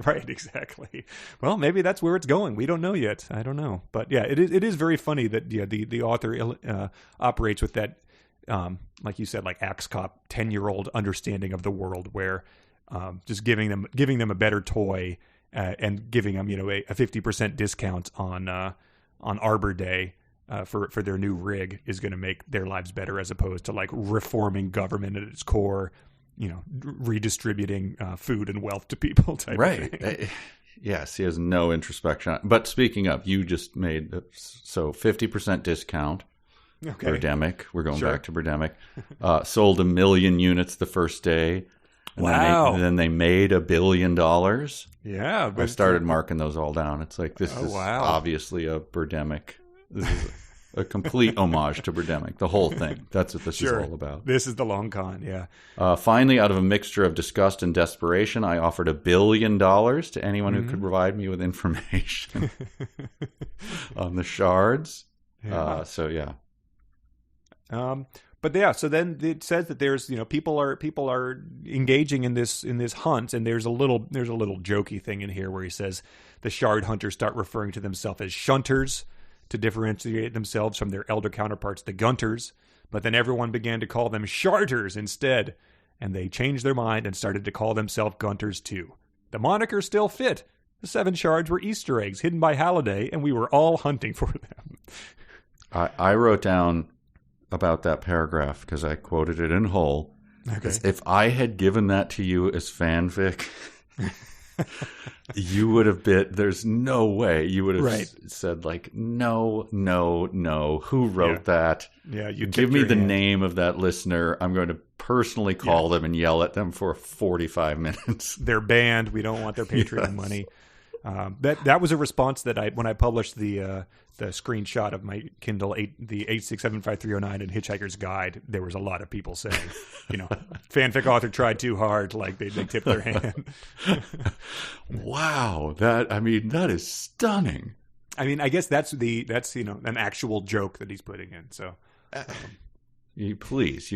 Right, exactly. Well, maybe that's where it's going. We don't know yet. I don't know. But yeah, it is very funny that the author operates with that, like you said, like Axe Cop 10-year-old understanding of the world, where just giving them a better toy and giving them a 50% discount on Arbor Day. For their new rig is going to make their lives better, as opposed to like reforming government at its core, redistributing food and wealth to people type of thing. Yes, he has no introspection. But speaking of, you just made 50% discount. Okay. Birdemic. We're going back to Birdemic. Sold 1 million units the first day. And then they made $1 billion. Yeah. I started marking those all down. It's like, this is obviously a Birdemic. This is a complete homage to Birdemic, the whole thing. That's what this is all about. This is the long con, yeah. Finally, out of a mixture of disgust and desperation, I offered $1 billion to anyone who could provide me with information on the shards. Yeah. But yeah, so then it says that there's people are engaging in this hunt, and there's a little jokey thing in here where he says the shard hunters start referring to themselves as shunters to differentiate themselves from their elder counterparts, the Gunters, but then everyone began to call them Sharters instead, and they changed their mind and started to call themselves Gunters too. The moniker still fit. The 7 shards were Easter eggs hidden by Halliday, and we were all hunting for them. I wrote down about that paragraph because I quoted it in whole. Okay. If I had given that to you as fanfic, You would have there's no way you would have Right. said like, no, no, no. Who wrote that? Yeah, you Give me the name of that listener. I'm going to personally call them and yell at them for 45 minutes. They're banned. We don't want their Patreon money. That was a response that when I published the screenshot of my Kindle the 8675309 and Hitchhiker's Guide, there was a lot of people saying, fanfic author tried too hard, like they tipped their hand. Wow, that is stunning. I mean, I guess that's an actual joke that he's putting in. So, you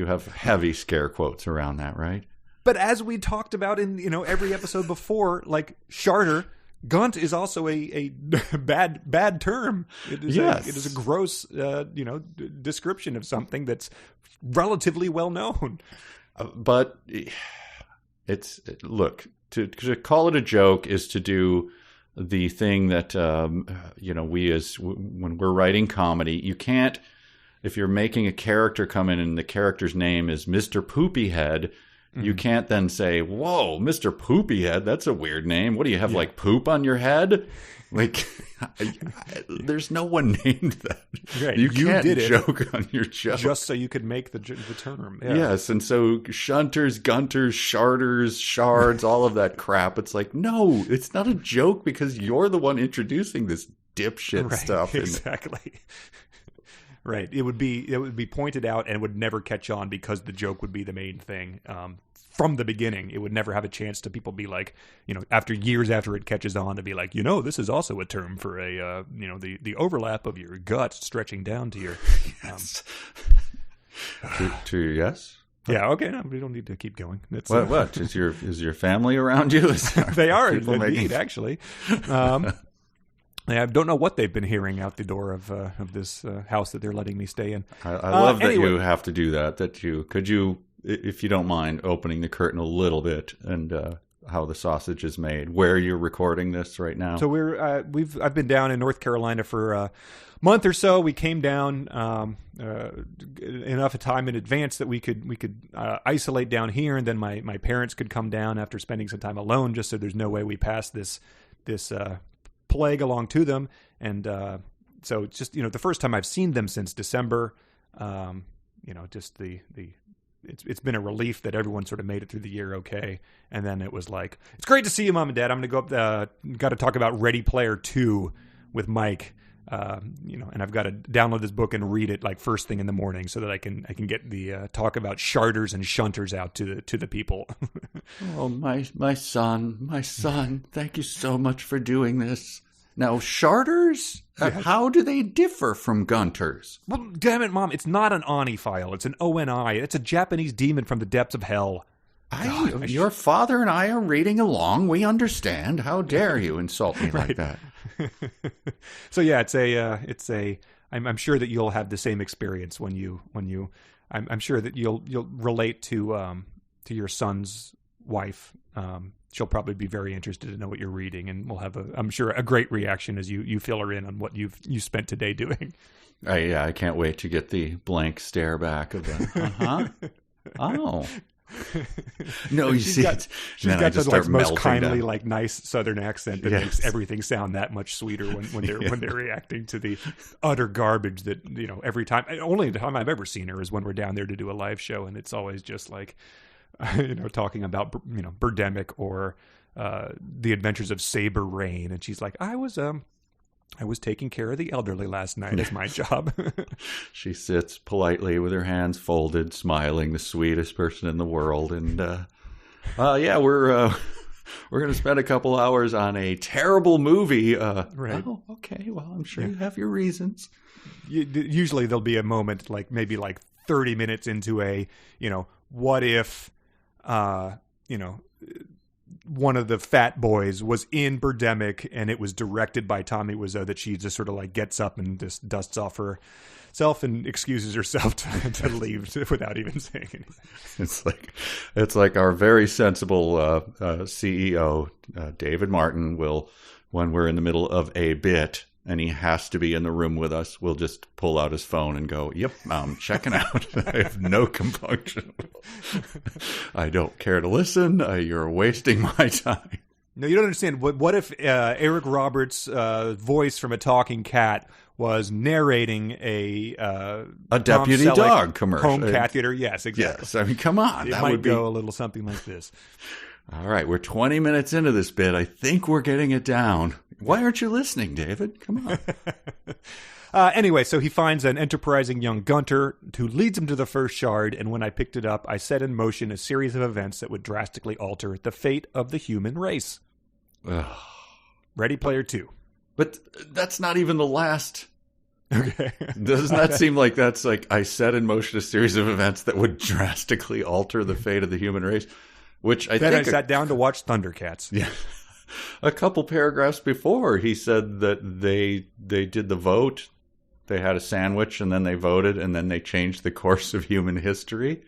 have heavy scare quotes around that, right? But as we talked about in every episode before, like Sharter. Gunt is also a bad term. It is a gross description of something that's relatively well known. But to call it a joke is to do the thing that when we're writing comedy, you can't, if you're making a character come in and the character's name is Mr. Poopyhead. You can't then say, whoa, Mr. Poopyhead, that's a weird name. What do you have, like poop on your head? Like, there's no one named that. Right. You can't joke on your joke. Just so you could make the term. Yeah. Yes, and so Shunters, Gunters, Sharters, Shards, all of that crap. It's like, no, it's not a joke because you're the one introducing this dipshit stuff. Exactly. Right. It would be pointed out and it would never catch on because the joke would be the main thing. From the beginning, it would never have a chance to people be like, years after it catches on to be like, this is also a term for the overlap of your gut stretching down to your. To yes. Yeah. Okay. No, we don't need to keep going. That's, what is your family around you? They are indeed, actually. I don't know what they've been hearing out the door of this house that they're letting me stay in. I love that you have to do that. Could you, if you don't mind, opening the curtain a little bit and how the sausage is made, where you're recording this right now. So I've been down in North Carolina for a month or so. We came down enough time in advance that we could isolate down here, and then my parents could come down after spending some time alone, just so there's no way we pass this plague along to them. And so it's just the first time I've seen them since December. Just it's been a relief that everyone sort of made it through the year okay. And then it was like, it's great to see you, Mom and Dad. I'm gonna go up got to talk about Ready Player 2 with Mike. And I've got to download this book and read it like first thing in the morning so that I can get the talk about Sharters and Shunters out to the people. Oh, my son, thank you so much for doing this. Now, Sharters, how do they differ from Gunters? Well, damn it, Mom, it's not an Oni file. It's an ONI. It's a Japanese demon from the depths of hell. Your father and I are reading along. We understand. How dare you insult me like that? So yeah, I'm sure that you'll have the same experience when you I'm sure that you'll relate to your son's wife. She'll probably be very interested to know what you're reading, and we'll have I'm sure a great reaction as you fill her in on what you spent today doing. I can't wait to get the blank stare back of the oh. No, you see, she's got the most kindly, like nice Southern accent that makes everything sound that much sweeter when they're reacting to the utter garbage that every time. Only the time I've ever seen her is when we're down there to do a live show, and it's always just like talking about Birdemic or the Adventures of Saber Rain, and she's like, I was taking care of the elderly last night as my job. She sits politely with her hands folded, smiling, the sweetest person in the world. And we're going to spend a couple hours on a terrible movie. Right. Oh, okay. Well, I'm sure you have your reasons. Usually there'll be a moment, like maybe like 30 minutes into a, what if, one of the fat boys was in Birdemic and it was directed by Tommy Wiseau, that she just sort of like gets up and just dusts off herself and excuses herself to leave without even saying anything. It's like our very sensible CEO, David Martin, will, when we're in the middle of a bit and he has to be in the room with us, we'll just pull out his phone and go, yep, I'm checking out. I have no compunction. I don't care to listen. You're wasting my time. No, you don't understand. What if Eric Roberts' voice from a talking cat was narrating a deputy Selleck dog commercial, home cat theater? Yes, exactly. Yes, I mean, come on, It that might would be go a little something like this. All right, we're 20 minutes into this bit. I think we're getting it down. Why aren't you listening, David? Come on. Anyway, so he finds an enterprising young Gunter who leads him to the first shard, and when I picked it up, I set in motion a series of events that would drastically alter the fate of the human race. Ugh. Ready Player 2. But that's not even the last. Okay. Doesn't that seem like that's like I set in motion a series of events that would drastically alter the fate of the human race? Which I then think I sat down to watch Thundercats. Yeah. A couple paragraphs before, he said that they did the vote. They had a sandwich, and then they voted, and then they changed the course of human history.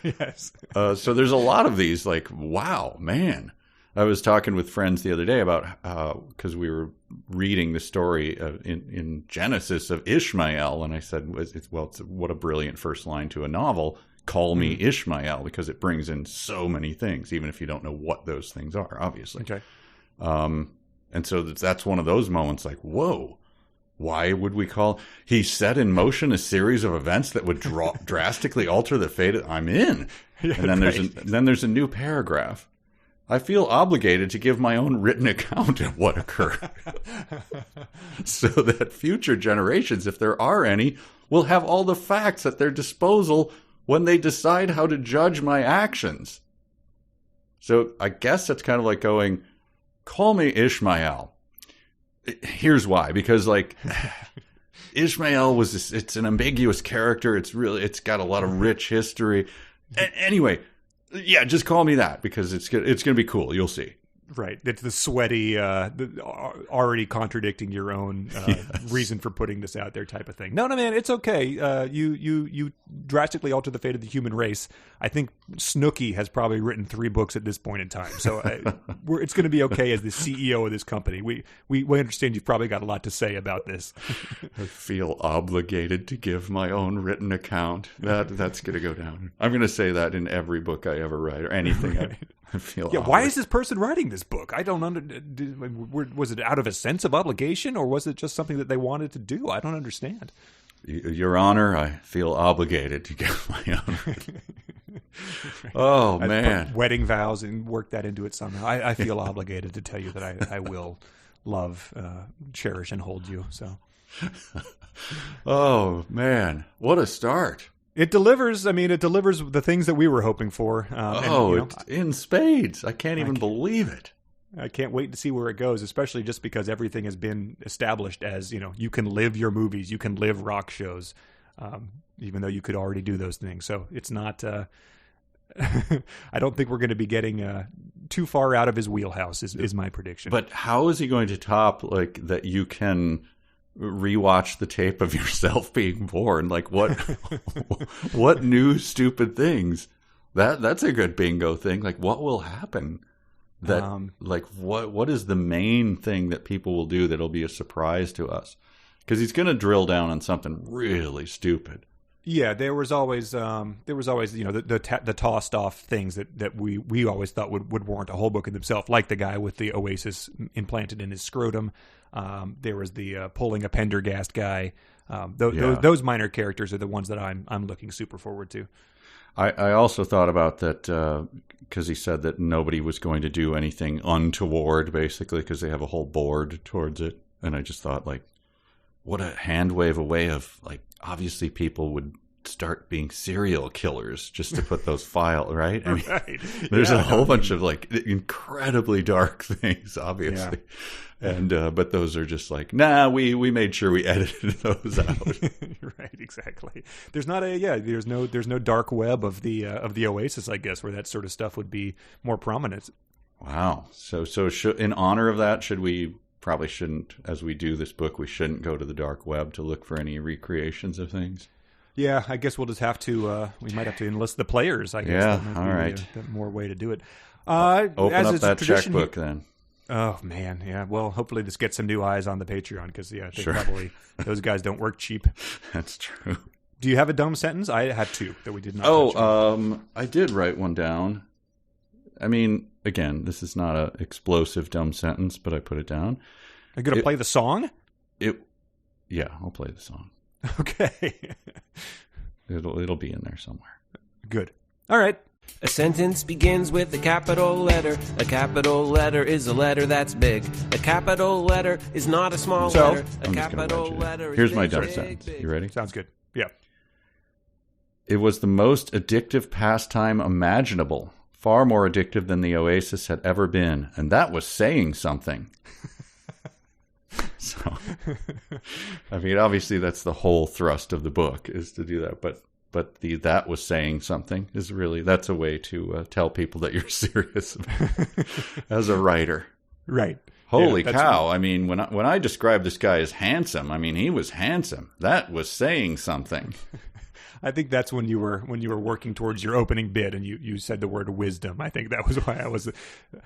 Yes. So there's a lot of these, like, wow, man. I was talking with friends the other day about, because we were reading the story in Genesis of Ishmael, and I said, well, it's what a brilliant first line to a novel. Call me Ishmael, because it brings in so many things, even if you don't know what those things are, obviously. Okay. And so that's one of those moments like, whoa, why would we call... He set in motion a series of events that would drastically alter the fate I'm in. Yeah, and then there's a new paragraph. I feel obligated to give my own written account of what occurred. So that future generations, if there are any, will have all the facts at their disposal when they decide how to judge my actions. So I guess that's kind of like going, call me Ishmael. Here's why. Because, like, Ishmael it's an ambiguous character. It's got a lot of rich history. Anyway, yeah, just call me that, because it's going to be cool. You'll see. Right. It's the sweaty, already contradicting your own reason for putting this out there type of thing. No, man, it's okay. You drastically alter the fate of the human race. I think Snooki has probably written 3 books at this point in time. So it's going to be okay as the CEO of this company. We understand you've probably got a lot to say about this. I feel obligated to give my own written account. That's going to go down. I'm going to say that in every book I ever write, or anything. Right. I feel why is this person writing this book? I don't was it out of a sense of obligation, or was it just something that they wanted to do? I don't understand. Your Honor, I feel obligated to give my own. Right. Oh, man. Put wedding vows and work that into it somehow. I feel obligated to tell you that I will love, cherish, and hold you. So. Oh, man. What a start. It delivers. I mean, it delivers the things that we were hoping for. It's in spades. I can't even believe it. I can't wait to see where it goes, especially just because everything has been established as, you can live your movies, you can live rock shows, even though you could already do those things. So it's not, I don't think we're going to be getting too far out of his wheelhouse is my prediction. But how is he going to top, like, that you can rewatch the tape of yourself being born? Like, what new stupid things? That's a good bingo thing. Like, what will happen? That like what is the main thing that people will do that'll be a surprise to us? Because he's going to drill down on something really stupid. Yeah, there was always the tossed off things that we always thought would warrant a whole book in themselves, like the guy with the Oasis implanted in his scrotum. There was the pulling a Pendergast guy. Those minor characters are the ones that I'm looking super forward to. I also thought about that because he said that nobody was going to do anything untoward, basically, because they have a whole board towards it. And I just thought, like, what a hand wave away of, like, obviously people would start being serial killers just to put those files, right? I mean, right. There's a whole bunch of, like, incredibly dark things, obviously. Yeah. And but those are just like, nah, we made sure we edited those out. Right, exactly. There's no dark web of the Oasis, I guess, where that sort of stuff would be more prominent. Wow. So in honor of that, probably shouldn't, as we do this book, we shouldn't go to the dark web to look for any recreations of things. Yeah, I guess we'll just have to. We might have to enlist the players. I guess. Yeah. All right. More way to do it. Open up that checkbook then. Oh man, yeah. Well, hopefully this gets some new eyes on the Patreon because I think probably those guys don't work cheap. That's true. Do you have a dumb sentence? I had 2 that we did not. I did write one down. I mean, again, this is not an explosive, dumb sentence, but I put it down. Are you going to play the song? Yeah, I'll play the song. Okay. It'll be in there somewhere. Good. All right. A sentence begins with a capital letter. A capital letter is a letter that's big. A capital letter is not a small letter. A I'm just gonna capital write you letter down. is Here's big, my dumb big, sentence. big. You ready? Sounds good. Yeah. It was the most addictive pastime imaginable. Far more addictive than the Oasis had ever been. And that was saying something. So, I mean, obviously that's the whole thrust of the book, is to do that. But that was saying something is really, that's a way to tell people that you're serious as a writer. Right. Holy cow. I mean, when I describe this guy as handsome, I mean, he was handsome. That was saying something. I think that's when you were working towards your opening bid and you said the word wisdom. I think that was why I was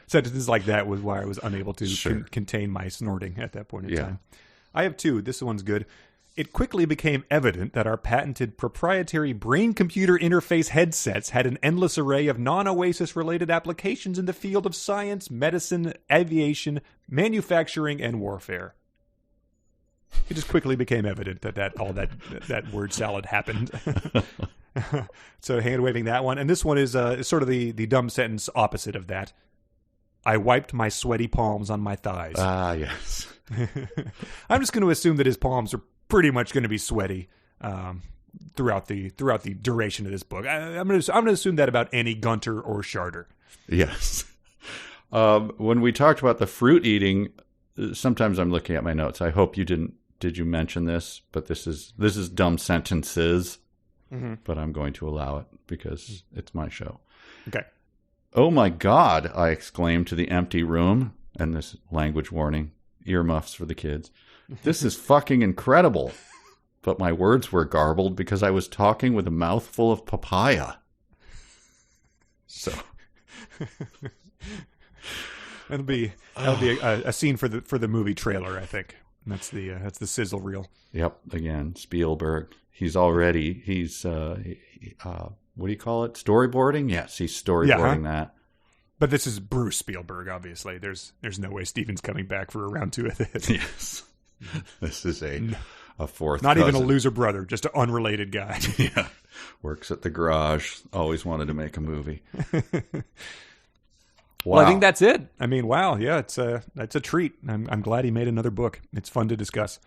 sentences like that was why I was unable to contain my snorting at that point in time. I have two. This one's good. It quickly became evident that our patented proprietary brain-computer interface headsets had an endless array of non-Oasis related applications in the field of science, medicine, aviation, manufacturing, and warfare. It just quickly became evident that all that word salad happened. So hand-waving that one. And this one is sort of the dumb sentence opposite of that. I wiped my sweaty palms on my thighs. Ah, yes. I'm just going to assume that his palms are pretty much going to be sweaty throughout the duration of this book. I'm going to assume that about any Gunter or Sharter. Yes. When we talked about the fruit eating, sometimes I'm looking at my notes. I hope you didn't. Did you mention this? But this is dumb sentences. Mm-hmm. But I'm going to allow it because it's my show. Okay. Oh my God! I exclaimed to the empty room, and this language warning, earmuffs for the kids. This is fucking incredible. But my words were garbled because I was talking with a mouthful of papaya. So that'll be a scene for the movie trailer, I think. That's the sizzle reel. Yep. Again, Spielberg. He's what do you call it? Storyboarding? Yes, he's storyboarding that. But this is Bruce Spielberg, obviously. There's no way Steven's coming back for a round 2 of this. Yes. This is a fourth Not cousin. even a loser brother, just an unrelated guy. Yeah. Works at the garage. Always wanted to make a movie. Wow. Well, I think that's it. I mean, wow. Yeah, that's a treat. I'm glad he made another book. It's fun to discuss.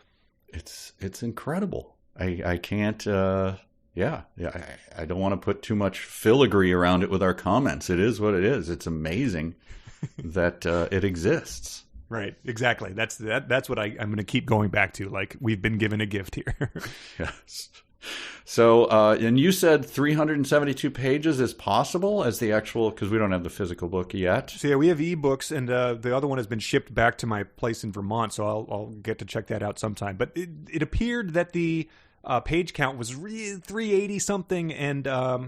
It's incredible. I can't, I don't want to put too much filigree around it with our comments. It is what it is. It's amazing that it exists. Right, exactly. That's what I'm going to keep going back to. Like, we've been given a gift here. Yes. So, and you said 372 pages is possible as the actual, because we don't have the physical book yet. So yeah, we have ebooks, and the other one has been shipped back to my place in Vermont, so I'll get to check that out sometime. But it appeared that the page count was 380 something, and I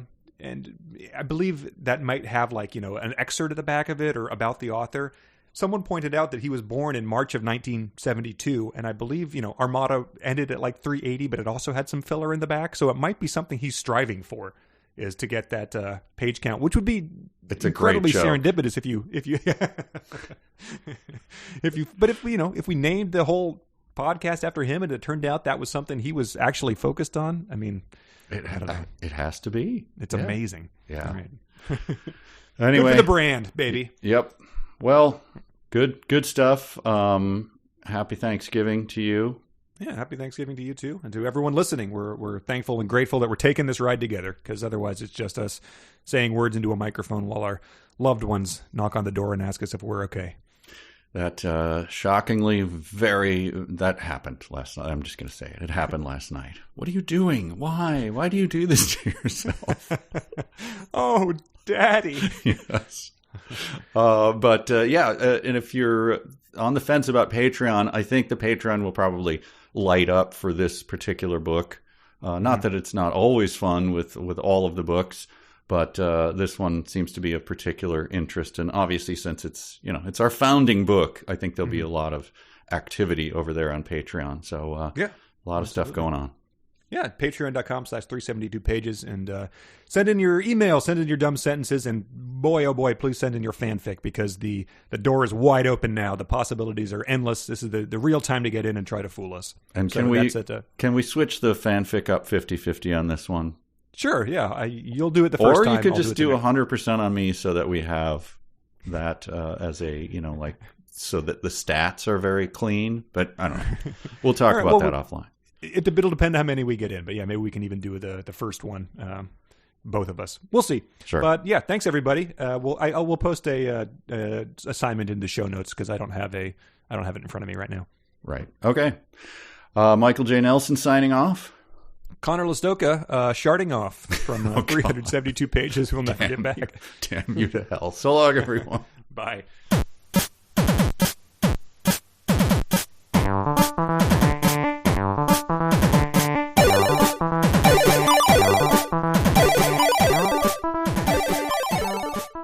believe that might have an excerpt at the back of it or about the author. Someone pointed out that he was born in March of 1972, and I believe, Armada ended at 380, but it also had some filler in the back, so it might be something he's striving for, is to get that page count, which would be incredibly serendipitous if we named the whole podcast after him and it turned out that was something he was actually focused on. I mean, it has to be. It's amazing. Yeah. Right. Anyway, good for the brand, baby. Yep. Well, good stuff. Happy Thanksgiving to you. Yeah, happy Thanksgiving to you too, and to everyone listening. We're thankful and grateful that we're taking this ride together, because otherwise it's just us saying words into a microphone while our loved ones knock on the door and ask us if we're okay. That shockingly that happened last night. I'm just going to say it. It happened last night. What are you doing? Why? Why do you do this to yourself? Oh, Daddy. Yes. And if you're on the fence about Patreon, I think the Patreon will probably light up for this particular book. Not that it's not always fun with all of the books, but this one seems to be of particular interest. And obviously, since it's our founding book, I think there'll be a lot of activity over there on Patreon. So a lot of stuff going on. Yeah, patreon.com/372 pages. And send in your email, send in your dumb sentences, and boy, oh boy, please send in your fanfic, because the door is wide open now. The possibilities are endless. This is the real time to get in and try to fool us. And so can we switch the fanfic up 50-50 on this one? Sure, yeah. You'll do it the first time. Or you could just do 100% on me so that we have that as a, so that the stats are very clean. But I don't know. We'll talk about that offline. It'll depend on how many we get in. But yeah, maybe we can even do the first one, both of us. We'll see. Sure. But yeah, thanks everybody. We'll post a assignment in the show notes, because I don't have it in front of me right now. Right. Okay. Michael J. Nelson signing off. Conor Listoka, sharding off from 372 pages. We'll never get back. Damn you to hell. So long, everyone. Bye.